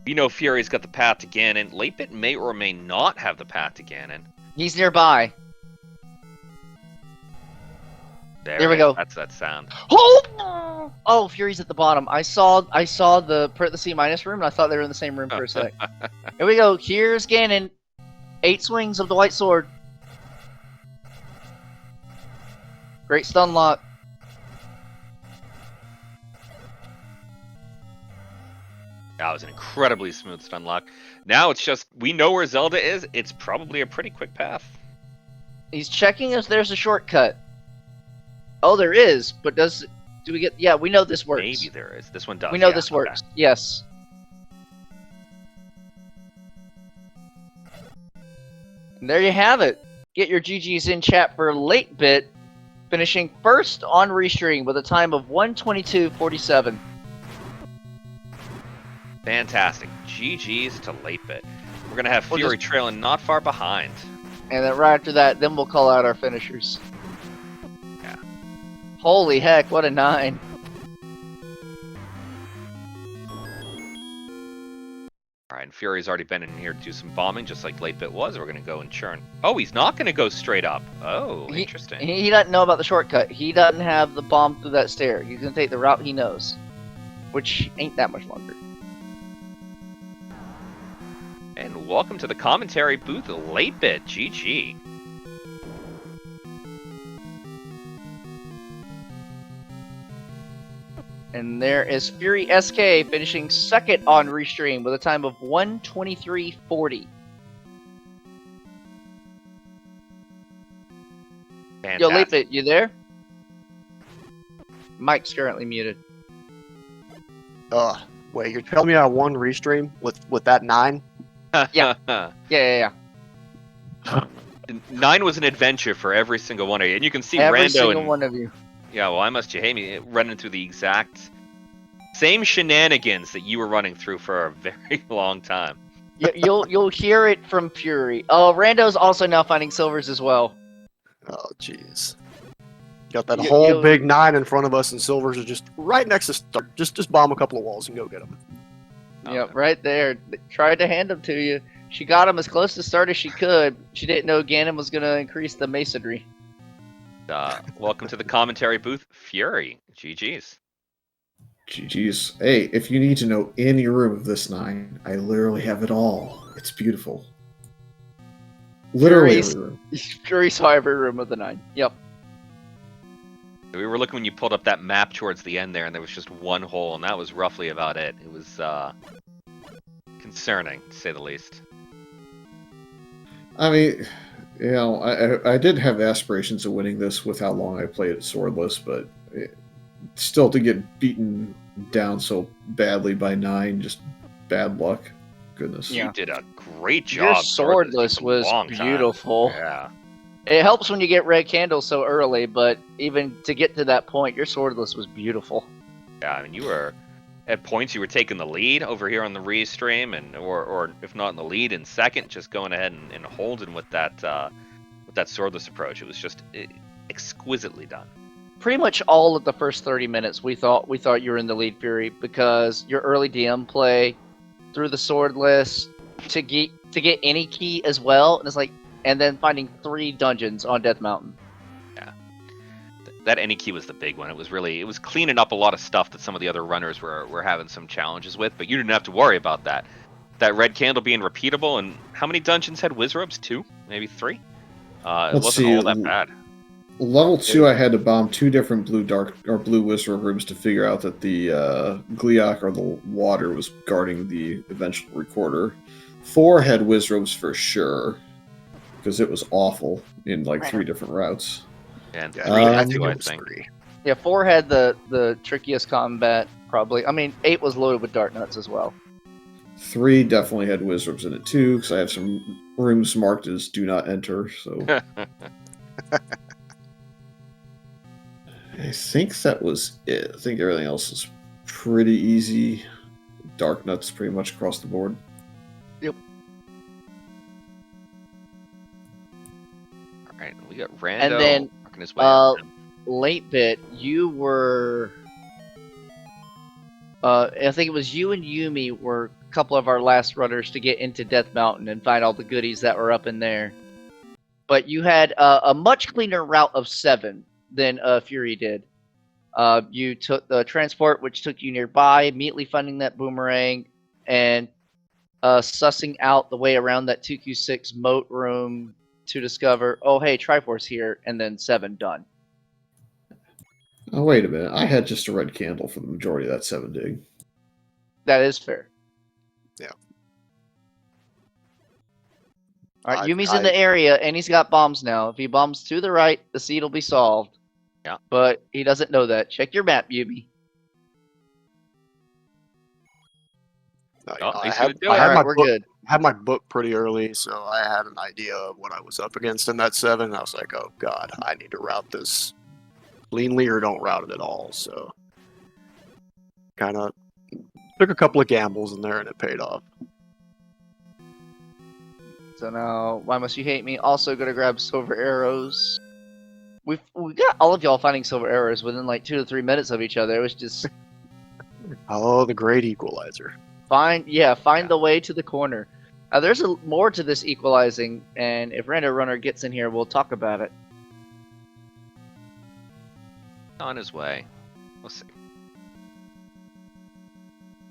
We know Fury's got the path to Ganon. 8-bit may or may not have the path to Ganon. He's nearby. There we go. That's that sound. Oh, Fury's at the bottom. I saw the parenthesis minus room, and I thought they were in the same room for a sec. Here we go. Here's Ganon. 8 swings of the white sword. Great stun lock. That was an incredibly smooth stun lock. Now it's just, we know where Zelda is. It's probably a pretty quick path. He's checking if there's a shortcut. Oh, there is, but do we get... Yeah, we know this works. Maybe there is. This one does. We know this works. Okay. Yes. And there you have it. Get your GGs in chat for 8-bit, finishing first on Restream with a time of 1:22:47. Fantastic. GG's to 8-bit. We're going to have Fury trailing not far behind. And then right after that, then we'll call out our finishers. Yeah. Holy heck, what a 9. Alright, and Fury's already been in here to do some bombing, just like 8-bit was. We're going to go and churn. Oh, he's not going to go straight up. Oh, interesting. He doesn't know about the shortcut. He doesn't have the bomb through that stair. He's going to take the route he knows. Which ain't that much longer. And welcome to the commentary booth, 8-bit. GG. And there is Fury SK finishing second on Restream with a time of 1:23:40. Yo, fantastic. Leapit, you there? Mike's currently muted. Wait, you're telling me I won restream with that 9? Yeah. 9 was an adventure for every single one of you, and you can see Every Rando single and one of you. yeah, well, I must you hate me running through the exact same shenanigans that you were running through for a very long time. You'll hear it from Fury. Oh, Rando's also now finding silvers as well. Oh, jeez. Got that You- whole you- big 9 in front of us, and Silvers are just right next to start. Just bomb a couple of walls and go get them. Yep, right there. Tried to hand them to you. She got him as close to start as she could. She didn't know Ganon was going to increase the masonry. Welcome to the commentary booth, Fury. GG's. GG's. Hey, if you need to know any room of this 9, I literally have it all. It's beautiful. Literally Fury's- every room. Fury saw every room of the 9. Yep. We were looking when you pulled up that map towards the end there, and there was just one hole, and that was roughly about it. It was concerning, to say the least. I mean, you know, I did have aspirations of winning this with how long I played it swordless, but still to get beaten down so badly by 9, just bad luck. Goodness. Yeah. You did a great job. Your Jordan. swordless Took a was long time. beautiful. Yeah. It helps when you get red candles so early, but even to get to that point, your swordless was beautiful. Yeah, I mean, you were at points you were taking the lead over here on the restream, and or if not in the lead in second, just going ahead and holding with that swordless approach. It was just exquisitely done. Pretty much all of the first 30 minutes, we thought you were in the lead, Fury, because your early DM play through the swordless to get any key as well, and it's like, and then finding 3 dungeons on Death Mountain. That any key was the big one. It was cleaning up a lot of stuff that some of the other runners were having some challenges with, but you didn't have to worry about that. That red candle being repeatable, and how many dungeons had Wizrobes? 2? Maybe 3? It wasn't all that bad. Level 2, I had to bomb 2 different blue wizard rooms to figure out that the Gliok or the water was guarding the eventual recorder. 4 had wizrobes for sure, because it was awful in like 3 different routes. And Yeah, 3 I had think 2, it I was think. 3. Yeah, 4 had the trickiest combat, probably. I mean, 8 was loaded with dart nuts as well. 3 definitely had wizards in it too, because I have some rooms marked as do not enter, so I think that was it. I think everything else is pretty easy. Dark nuts pretty much across the board. Yep. Alright, we got Rando And then, working his way up. Late bit, you were... I think it was you and Yumi were a couple of our last runners to get into Death Mountain and find all the goodies that were up in there. But you had a much cleaner route of 7 than Fury did. You took the transport, which took you nearby, immediately finding that boomerang, and sussing out the way around that 2Q6 moat room to discover, oh hey, Triforce here, and then 7 done. Oh, wait a minute. I had just a red candle for the majority of that 7 dig. That is fair. Yeah. Alright, Yumi's in the area, and he's got bombs now. If he bombs to the right, the seed will be solved. Yeah. But he doesn't know that. Check your map, Yumi. Oh, I he's had, gonna do I it. had my Alright, we're book, good. had my book pretty early, so I had an idea of what I was up against in that 7. I was like, oh god, I need to route this cleanly or don't route it at all. So kind of took a couple of gambles in there, and it paid off. So now, Why Must You Hate Me? Also gonna grab silver arrows. We got all of y'all finding silver arrows within like 2 to 3 minutes of each other. It was just Oh, the great equalizer. find the way to the corner. There's more to this equalizing, and if Rando Runner gets in here, we'll talk about it. On his way. We'll see.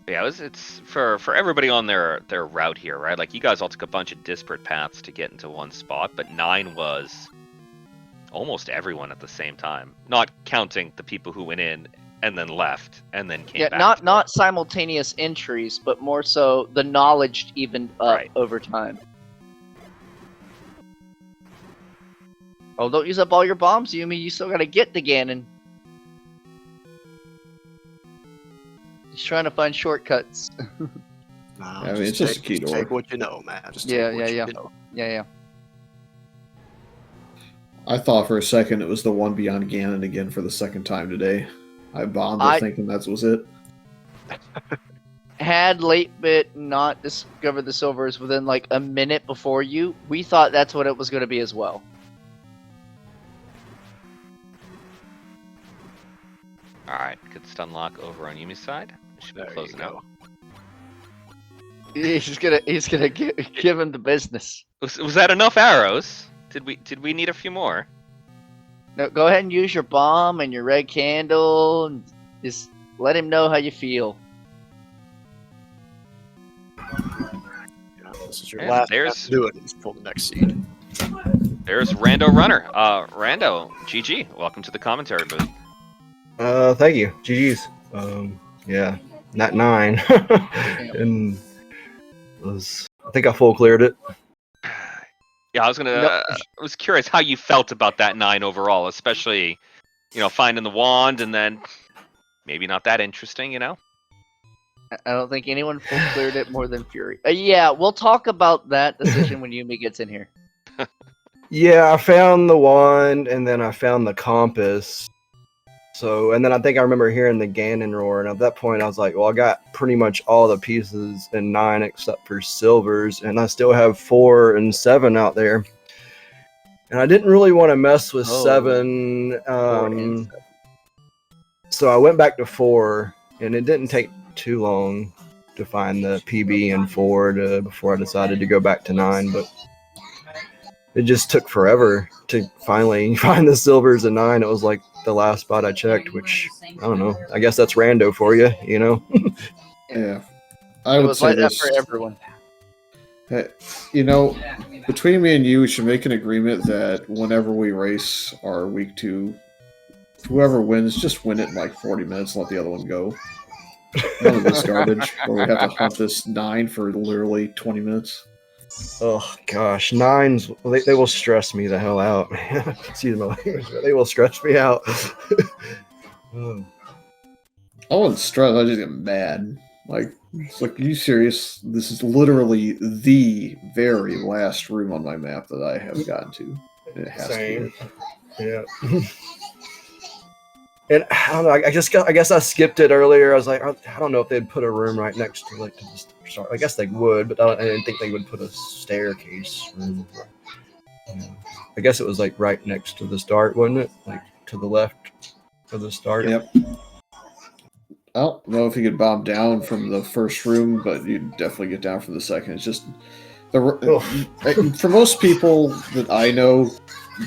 But yeah, it's for everybody on their route here, right? Like, you guys all took a bunch of disparate paths to get into one spot, but 9 was almost everyone at the same time, not counting the people who went in and then left and then came back. Not simultaneous entries, but more so the knowledge evened up Right. over time. Oh, don't use up all your bombs, Yumi. You still gotta get the Ganon. He's trying to find shortcuts. Nah, I mean, it's just a key door. Take what you know, man. Just take Yeah, what yeah. you know. Yeah. I thought for a second it was the one beyond Ganon again for the second time today. I bombed it thinking that was it. Had Late Bit not discovered the silvers within like a minute before you, we thought that's what it was going to be as well. All right, good stun lock over on Yumi's side. Should be There you closing out. go. He's gonna give him the business. Was that enough arrows? Did we need a few more? No, go ahead and use your bomb and your red candle, and just let him know how you feel. Yeah, this is your And last there's- chance to do it. Just pull the next seed. There's Rando Runner. Rando, GG. Welcome to the commentary booth. Thank you. GG's. Yeah, not 9. And I think I full cleared it. Yeah, I was curious how you felt about that 9 overall, especially, finding the wand and then maybe not that interesting, I don't think anyone full cleared it more than Fury. Yeah, we'll talk about that decision when Yumi gets in here. Yeah, I found the wand and then I found the compass. So, and then I think I remember hearing the Ganon roar, and at that point I was like, well, I got pretty much all the pieces in 9 except for silvers, and I still have 4 and 7 out there. And I didn't really want to mess with 7. So I went back to 4, and it didn't take too long to find the PB and 4 before I decided to go back to 9, but it just took forever to finally find the silvers in 9. It was like the last spot I checked, which, I don't know. I guess that's rando for you, Yeah. I It would was say like that this. for everyone. Hey, between me and you, we should make an agreement that whenever we race our week 2, whoever wins, just win it in like 40 minutes and let the other one go. None of this garbage where we have to hunt this 9 for literally 20 minutes. Oh gosh, 9s, they will stress me the hell out. Excuse my language, but they will stress me out. Oh. I wasn't stressed, I just get mad. Like, it's like, are you serious? This is literally the very last room on my map that I have gotten to. And it has Same. to be. Yeah. And I don't know. I guess I skipped it earlier. I was like, I don't know if they'd put a room right next to to the start. I guess they would, but I didn't think they would put a staircase room. Yeah. I guess it was like right next to the start, wasn't it? Like to the left of the start. Yep. I don't know if you could bomb down from the first room, but you'd definitely get down from the second. It's just for most people that I know,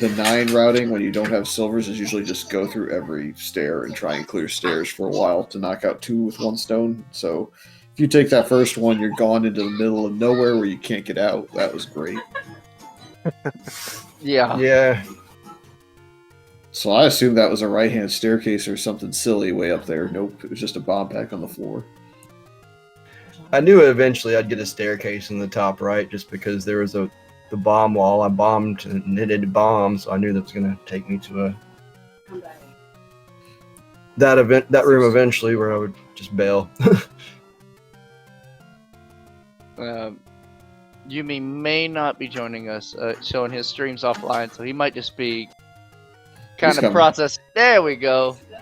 the 9 routing when you don't have silvers is usually just go through every stair and try and clear stairs for a while to knock out 2 with 1 stone. So if you take that first one, you're gone into the middle of nowhere where you can't get out. That was great. Yeah. Yeah. So I assumed that was a right-hand staircase or something silly way up there. Nope, it was just a bomb pack on the floor. I knew eventually I'd get a staircase in the top right just because there was the bomb wall. I bombed and knitted bombs, so I knew that was going to take me to that room eventually where I would just bail. Yumi may not be joining us, showing his streams offline, so he might just be kind of coming. processing. There we go. You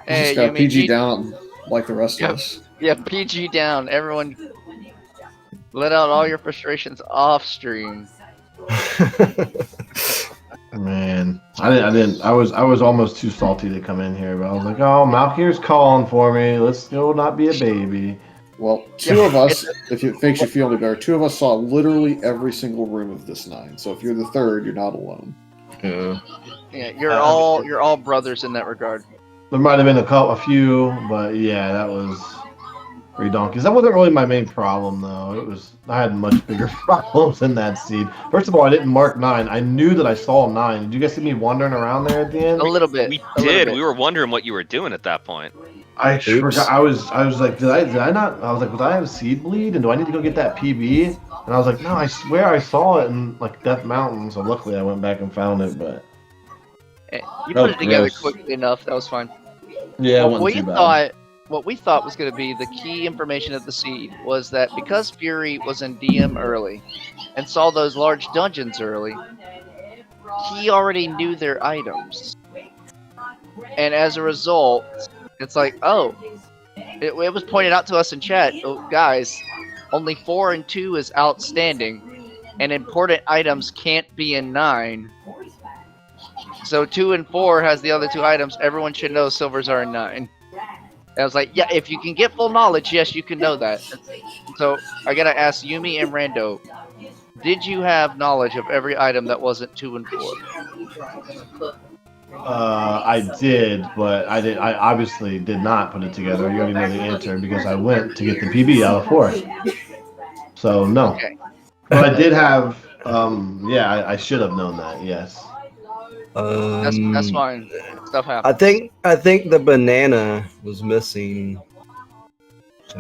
Hey, just got Yumi, PG down like the rest Yep. of us. Yeah, PG down. Everyone, let out all your frustrations off stream. Man, I was almost too salty to come in here, but I was like, oh, Malkir's calling for me. Let's still not be a baby. Well, 2 of us, if it makes you feel any better, 2 of us saw literally every single room of this 9. So if you're the 3rd, you're not alone. Yeah. Yeah, you're all brothers in that regard. There might have been a few, but yeah, that was pretty donkeys. That wasn't really my main problem, though. I had much bigger problems in that seed. First of all, I didn't mark 9. I knew that I saw 9. Did you guys see me wandering around there at the end? A little bit. We a little did. bit. We were wondering what you were doing at that point. I Oops. forgot. I was like, did I not? I was like, was I have seed bleed, and do I need to go get that PB? And I was like, no, I swear I saw it in like Death Mountain. So luckily I went back and found it. But You Oh, put it together gross. quickly enough. That was fine. yeah, it What wasn't we too bad. thought, what we thought was going to be the key information of the seed was that because Fury was in DM early and saw those large dungeons early, he already knew their items, and as a result, it's like, oh, it was pointed out to us in chat, oh, guys, only 4 and 2 is outstanding, and important items can't be in 9. So 2 and 4 has the other 2 items. Everyone should know silvers are in 9. And I was like, yeah, if you can get full knowledge, yes, you can know that. So I gotta ask Yumi and Rando, did you have knowledge of every item that wasn't 2 and 4? I did, but I obviously did not put it together. You already know the answer because I went to get the PB out of 4. So no. Okay. But I did have. Yeah, I should have known that. Yes. That's fine. Stuff happens. I think the banana was missing. So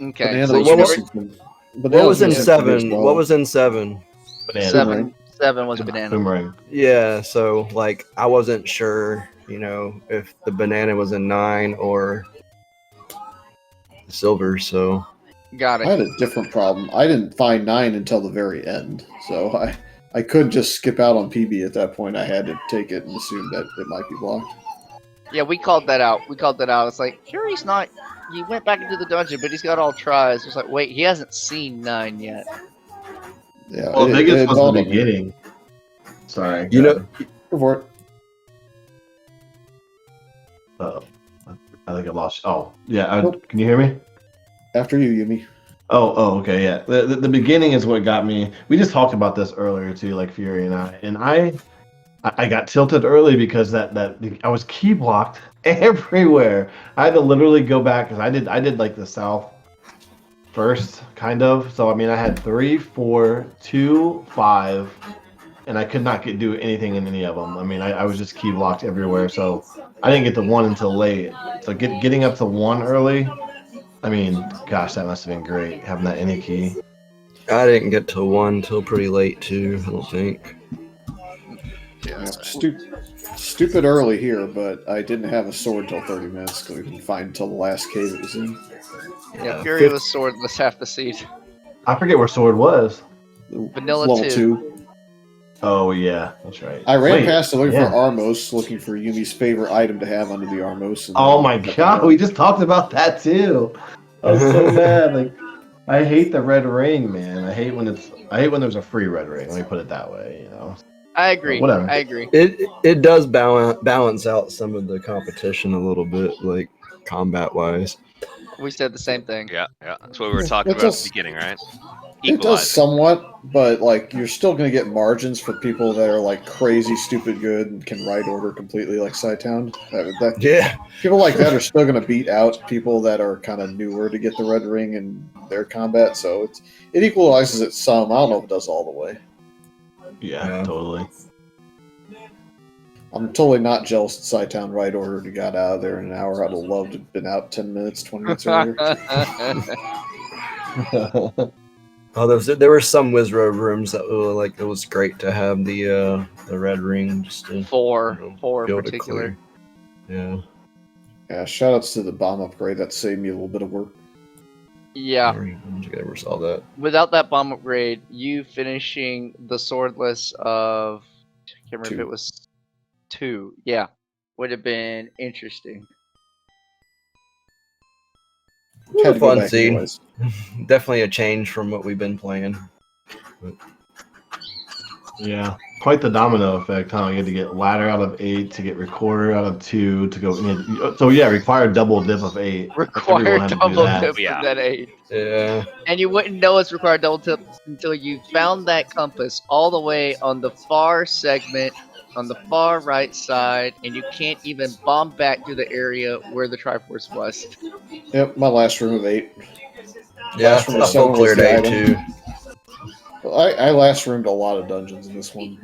Okay. Banana So was what- missing from- what banana was in missing from me as 7? well. What was in 7? Banana. 7 was a banana. Boomerang. Yeah, so like I wasn't sure, if the banana was in 9 or silver. So Got I had it. a different problem. I didn't find 9 until the very end, so I couldn't just skip out on PB at that point. I had to take it and assume that it might be blocked. Yeah, we called that out. It's like, Fury's not. He went back into the dungeon, but he's got all tries. It's like, wait, he hasn't seen 9 yet. Yeah, Well, biggest was dawned the on me. beginning. Sorry. you know, Go for it. I think I lost. Oh, yeah. Nope. Can you hear me? After you, Yumi. Oh, okay, yeah. The beginning is what got me. We just talked about this earlier too, like Fury and I got tilted early because that I was key blocked everywhere. I had to literally go back because I did like the south first, kind of. So I mean, I had 3, 4, 2, 5, and I could not do anything in any of them. I mean, I was just key blocked everywhere. So I didn't get to 1 until late. So getting up to 1 early. I mean, gosh, that must have been great having that any key. I didn't get to 1 till pretty late too. I don't think. Yeah, Stupid early here, but I didn't have a sword till 30 minutes because we didn't find until the last cave it was in. Yeah, Fury was swordless half the season. I forget where sword was. Vanilla Level 2. 2. Oh yeah, that's right. I ran Wait, past it looking yeah. for Armos, looking for Yumi's favorite item to have under the Armos. and Oh then- my god, we just talked about that too. I was so mad. Like, I hate the red ring, man. I hate when there's a free red ring. Let me put it that way. I agree. Whatever. I agree. It does balance out some of the competition a little bit, like combat wise. We said the same thing. Yeah. That's what we were Yeah, talking it about at does- the beginning, right? It does Equalize. somewhat, but like you're still going to get margins for people that are like crazy, stupid good and can write order completely, like Scytown. Yeah. People like that are still going to beat out people that are kind of newer to get the red ring in their combat. So it equalizes it some. I don't know if it does all the way. Yeah, totally. I'm totally not jealous that Scytown right order got out of there in an hour. I'd have loved to have been out 10 minutes, 20 minutes earlier. Oh, there were some Wizroad rooms that were like it was great to have the red ring just to Four you know, in be able to particular. clear. Yeah. Yeah, shout outs to the bomb upgrade. That saved me a little bit of work. Yeah. I don't think I ever saw that. Without that bomb upgrade, you finishing the swordless of I can't remember if 2. it was 2. Yeah, would have been interesting. Had to go Fun back scene. anyways. Definitely a change from what we've been playing. Yeah, quite the domino effect, huh? You had to get ladder out of 8 to get recorder out of 2 to go. So yeah, required double dip of 8. Everyone Required had to do double that. tip Yeah. from that 8. Yeah. And you wouldn't know it's required double tip until you found that compass all the way on the far segment, on the far right side, and you can't even bomb back to the area where the Triforce was. Yep, my last room of 8. Yeah, Last room a of 7 full clear was the day item. too. I last roomed a lot of dungeons in this one.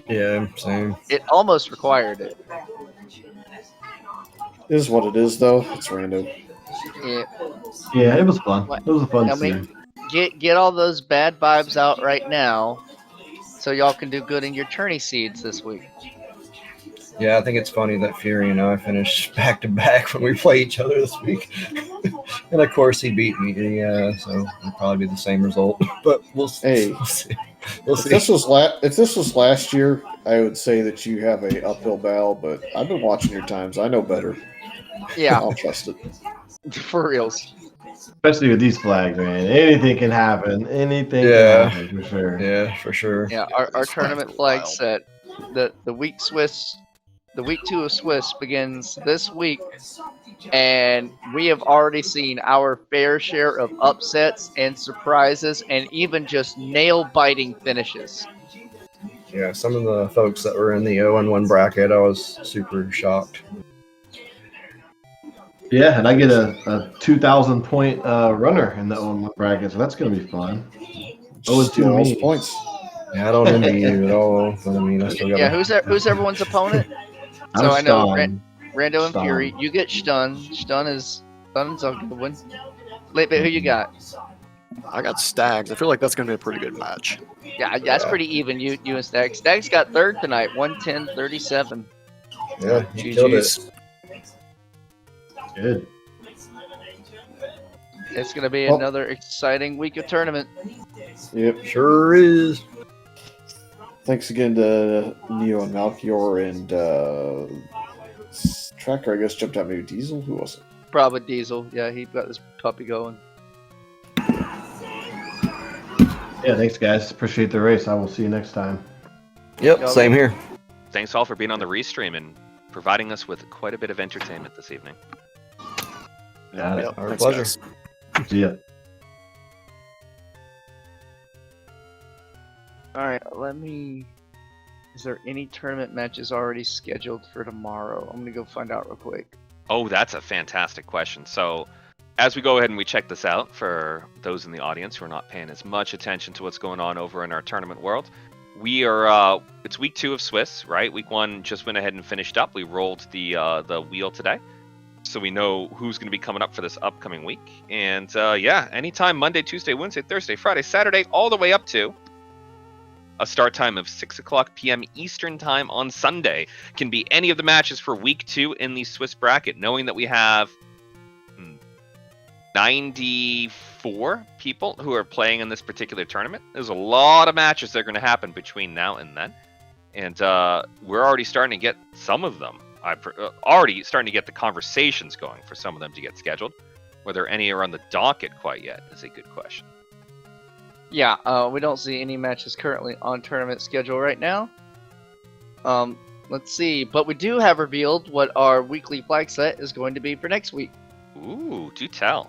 Yeah, same. It almost required it. It is what it is, though. It's random. Yeah. Yeah, it was fun. It was a fun I mean, scene. get all those bad vibes out right now, so y'all can do good in your tourney seeds this week. Yeah, I think it's funny that Fury and I finished back to back when we play each other this week. And of course he beat me. Yeah, so it'll probably be the same result. But we'll Hey, see. We'll if see. this was last year, I would say that you have a uphill battle. But I've been watching your times. I know better. Yeah, I'll trust it. for reals. Especially with these flags, man. Anything can happen. Anything Yeah. can happen for sure. Yeah, for sure. Yeah, Yeah, our these tournament flags flag are wild. set. The week 2 of Swiss begins this week, and we have already seen our fair share of upsets and surprises, and even just nail-biting finishes. Yeah, some of the folks that were in the 0-1 bracket, I was super shocked. Yeah, and I get a 2,000 point runner in the 0-1 bracket, so that's gonna be fun. Steal all his me. points. Yeah, I don't envy you at all. But I mean, I still got. Yeah, who's everyone's opponent? I'm So I know stunned. Rando and Stun. Fury. You get Stun. Stun's a good one. Late bit, who you got? I got Stags. I feel like that's gonna be a pretty good match. Yeah, that's Yeah. pretty even. You and Stags. Stags got third tonight, 110-37. Yeah, you killed it. GG's. Good. It's gonna be Well- another exciting week of tournament. Yep. Sure is. Thanks again to Neo and Malchior and Tracker. I guess jumped out. Maybe Diesel. Who was it? Probably Diesel. Yeah, he got this puppy going. Yeah, thanks guys. Appreciate the race. I will see you next time. Yep, same here. Thanks all for being on the restream and providing us with quite a bit of entertainment this evening. Got it. Yep, Our thanks, pleasure. guys. See ya. All right, let me. Is there any tournament matches already scheduled for tomorrow? I'm gonna go find out real quick. Oh, that's a fantastic question. So, as we go ahead and we check this out for those in the audience who are not paying as much attention to what's going on over in our tournament world, we are. It's week 2 of Swiss, right? Week 1 just went ahead and finished up. We rolled the wheel today, so we know who's going to be coming up for this upcoming week. And yeah, anytime Monday, Tuesday, Wednesday, Thursday, Friday, Saturday, all the way up to a start time of 6:00 p.m. Eastern time on Sunday can be any of the matches for week 2 in the Swiss bracket, knowing that we have 94 people who are playing in this particular tournament. There's a lot of matches that are going to happen between now and then. And we're already starting to get some of them. Already starting to get the conversations going for some of them to get scheduled. Whether any are on the docket quite yet is a good question. Yeah, we don't see any matches currently on tournament schedule right now. Let's see, but we do have revealed what our weekly flag set is going to be for next week. Ooh, do tell.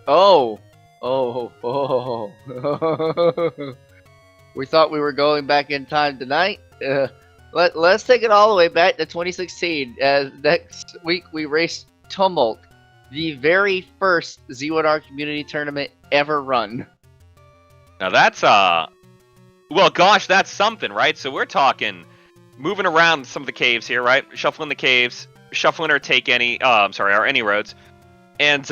Oh. We thought we were going back in time tonight. Let's take it all the way back to 2016. Next week we raced Tumult, the very first Z1R community tournament ever run. Now that's well, gosh, that's something, right? So we're talking moving around some of the caves here, right? Shuffling the caves, shuffling our our any roads, and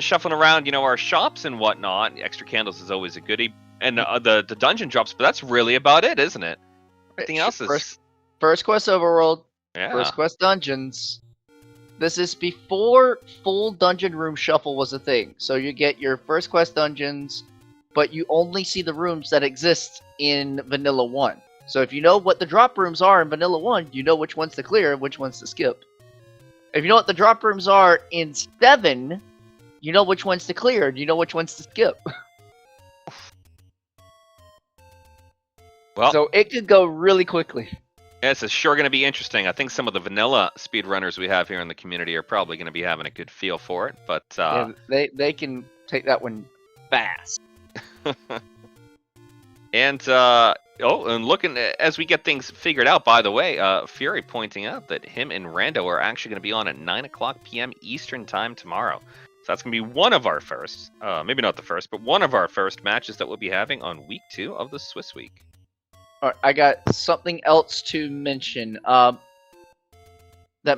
shuffling around, our shops and whatnot. Extra candles is always a goodie, and the dungeon drops, but that's really about it, isn't it? Everything else is First Quest Overworld, yeah. First Quest Dungeons. This is before full dungeon room shuffle was a thing. So you get your First Quest Dungeons, but you only see the rooms that exist in Vanilla 1. So if you know what the drop rooms are in Vanilla 1, you know which ones to clear and which ones to skip. If you know what the drop rooms are in 7, you know which ones to clear and you know which ones to skip. Well, So it could go really quickly. this is sure going to be interesting. I think some of the vanilla speedrunners we have here in the community are probably going to be having a good feel for it. But Yeah, they can take that one fast. and looking as we get things figured out. By the way, Fury pointing out that him and Rando are actually going to be on at 9:00 p.m. Eastern time tomorrow. So that's going to be one of our first, maybe not the first, but one of our first matches that we'll be having on week 2 of the Swiss week. All right, I got something else to mention. That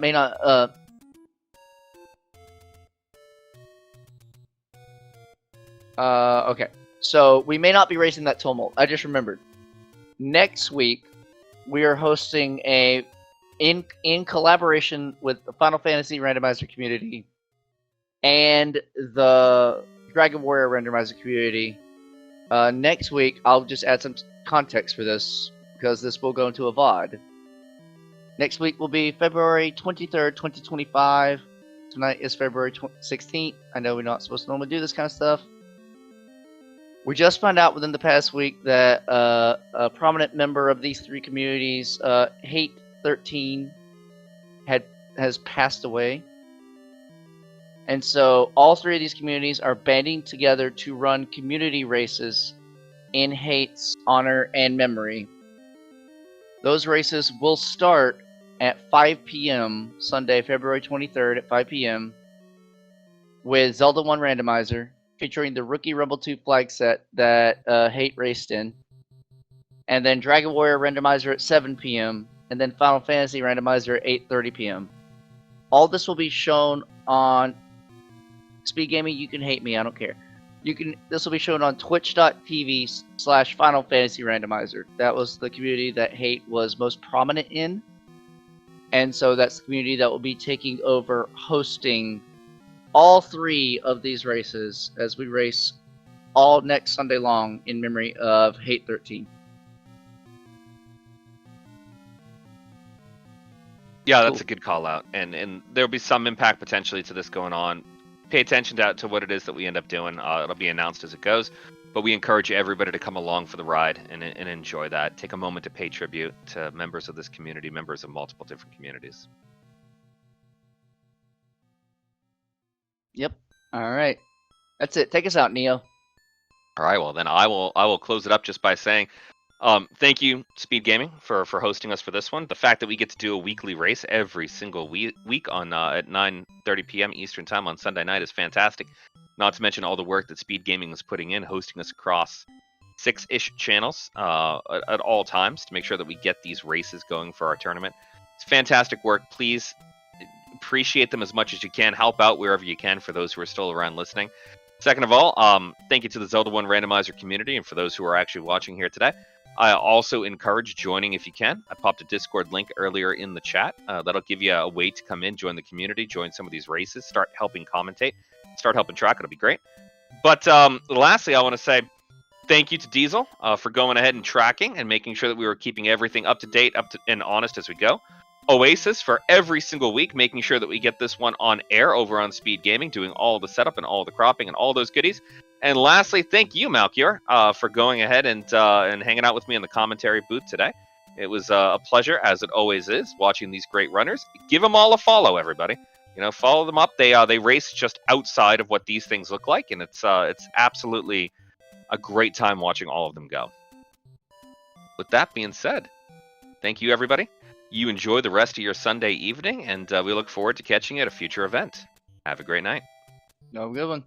may not. Okay. So we may not be racing that tumult. I just remembered. Next week, we are hosting in collaboration with the Final Fantasy Randomizer community and the Dragon Warrior Randomizer community. Next week, I'll just add some context for this because this will go into a VOD. Next week will be February 23rd, 2025. Tonight is February 16th. I know we're not supposed to normally do this kind of stuff. We just found out within the past week that a prominent member of these three communities, Hate 13, has passed away. And so all three of these communities are banding together to run community races in Hate's honor and memory. Those races will start at 5 p.m. Sunday, February 23rd at 5 p.m. with Zelda 1 Randomizer, featuring the Rookie Rumble 2 flag set that Hate raced in. And then Dragon Warrior Randomizer at 7 p.m. and then Final Fantasy Randomizer at 8:30 p.m. All this will be shown on Speed Gaming. You can hate me, I don't care. This will be shown on twitch.tv/Final Fantasy Randomizer. That was the community that Hate was most prominent in. And so that's the community that will be taking over hosting all three of these races as we race all next Sunday long in memory of Hate 13. Yeah, that's a good call out, and there'll be some impact potentially to this going on. Pay attention to what it is that we end up doing. It'll be announced as it goes, but we encourage everybody to come along for the ride and enjoy that. Take a moment to pay tribute to members of this community, members of multiple different communities. Yep. All right. That's it. Take us out, Neo. All right. Well, then I will close it up just by saying, thank you, Speed Gaming, for hosting us for this one. The fact that we get to do a weekly race every single week on at 9:30 p.m. Eastern Time on Sunday night is fantastic. Not to mention all the work that Speed Gaming is putting in, hosting us across 6-ish channels at all times to make sure that we get these races going for our tournament. It's fantastic work. Please appreciate them as much as you can. Help out wherever you can for those who are still around listening. Second of all, thank you to the Zelda 1 Randomizer community and for those who are actually watching here today. I also encourage joining if you can. I popped a Discord link earlier in the chat. That'll give you a way to come in, join the community, join some of these races, start helping commentate, start helping track. It'll be great. But lastly, I want to say thank you to Diesel for going ahead and tracking and making sure that we were keeping everything up to date, and honest as we go. Oasis for every single week, making sure that we get this one on air over on Speed Gaming, doing all the setup and all the cropping and all those goodies. And lastly, thank you, Malkior, for going ahead and hanging out with me in the commentary booth today. It was a pleasure, as it always is, watching these great runners. Give them all a follow, everybody. Follow them up. They race just outside of what these things look like, and it's absolutely a great time watching all of them go. With that being said, thank you, everybody. You enjoy the rest of your Sunday evening, and we look forward to catching you at a future event. Have a great night. No, good one.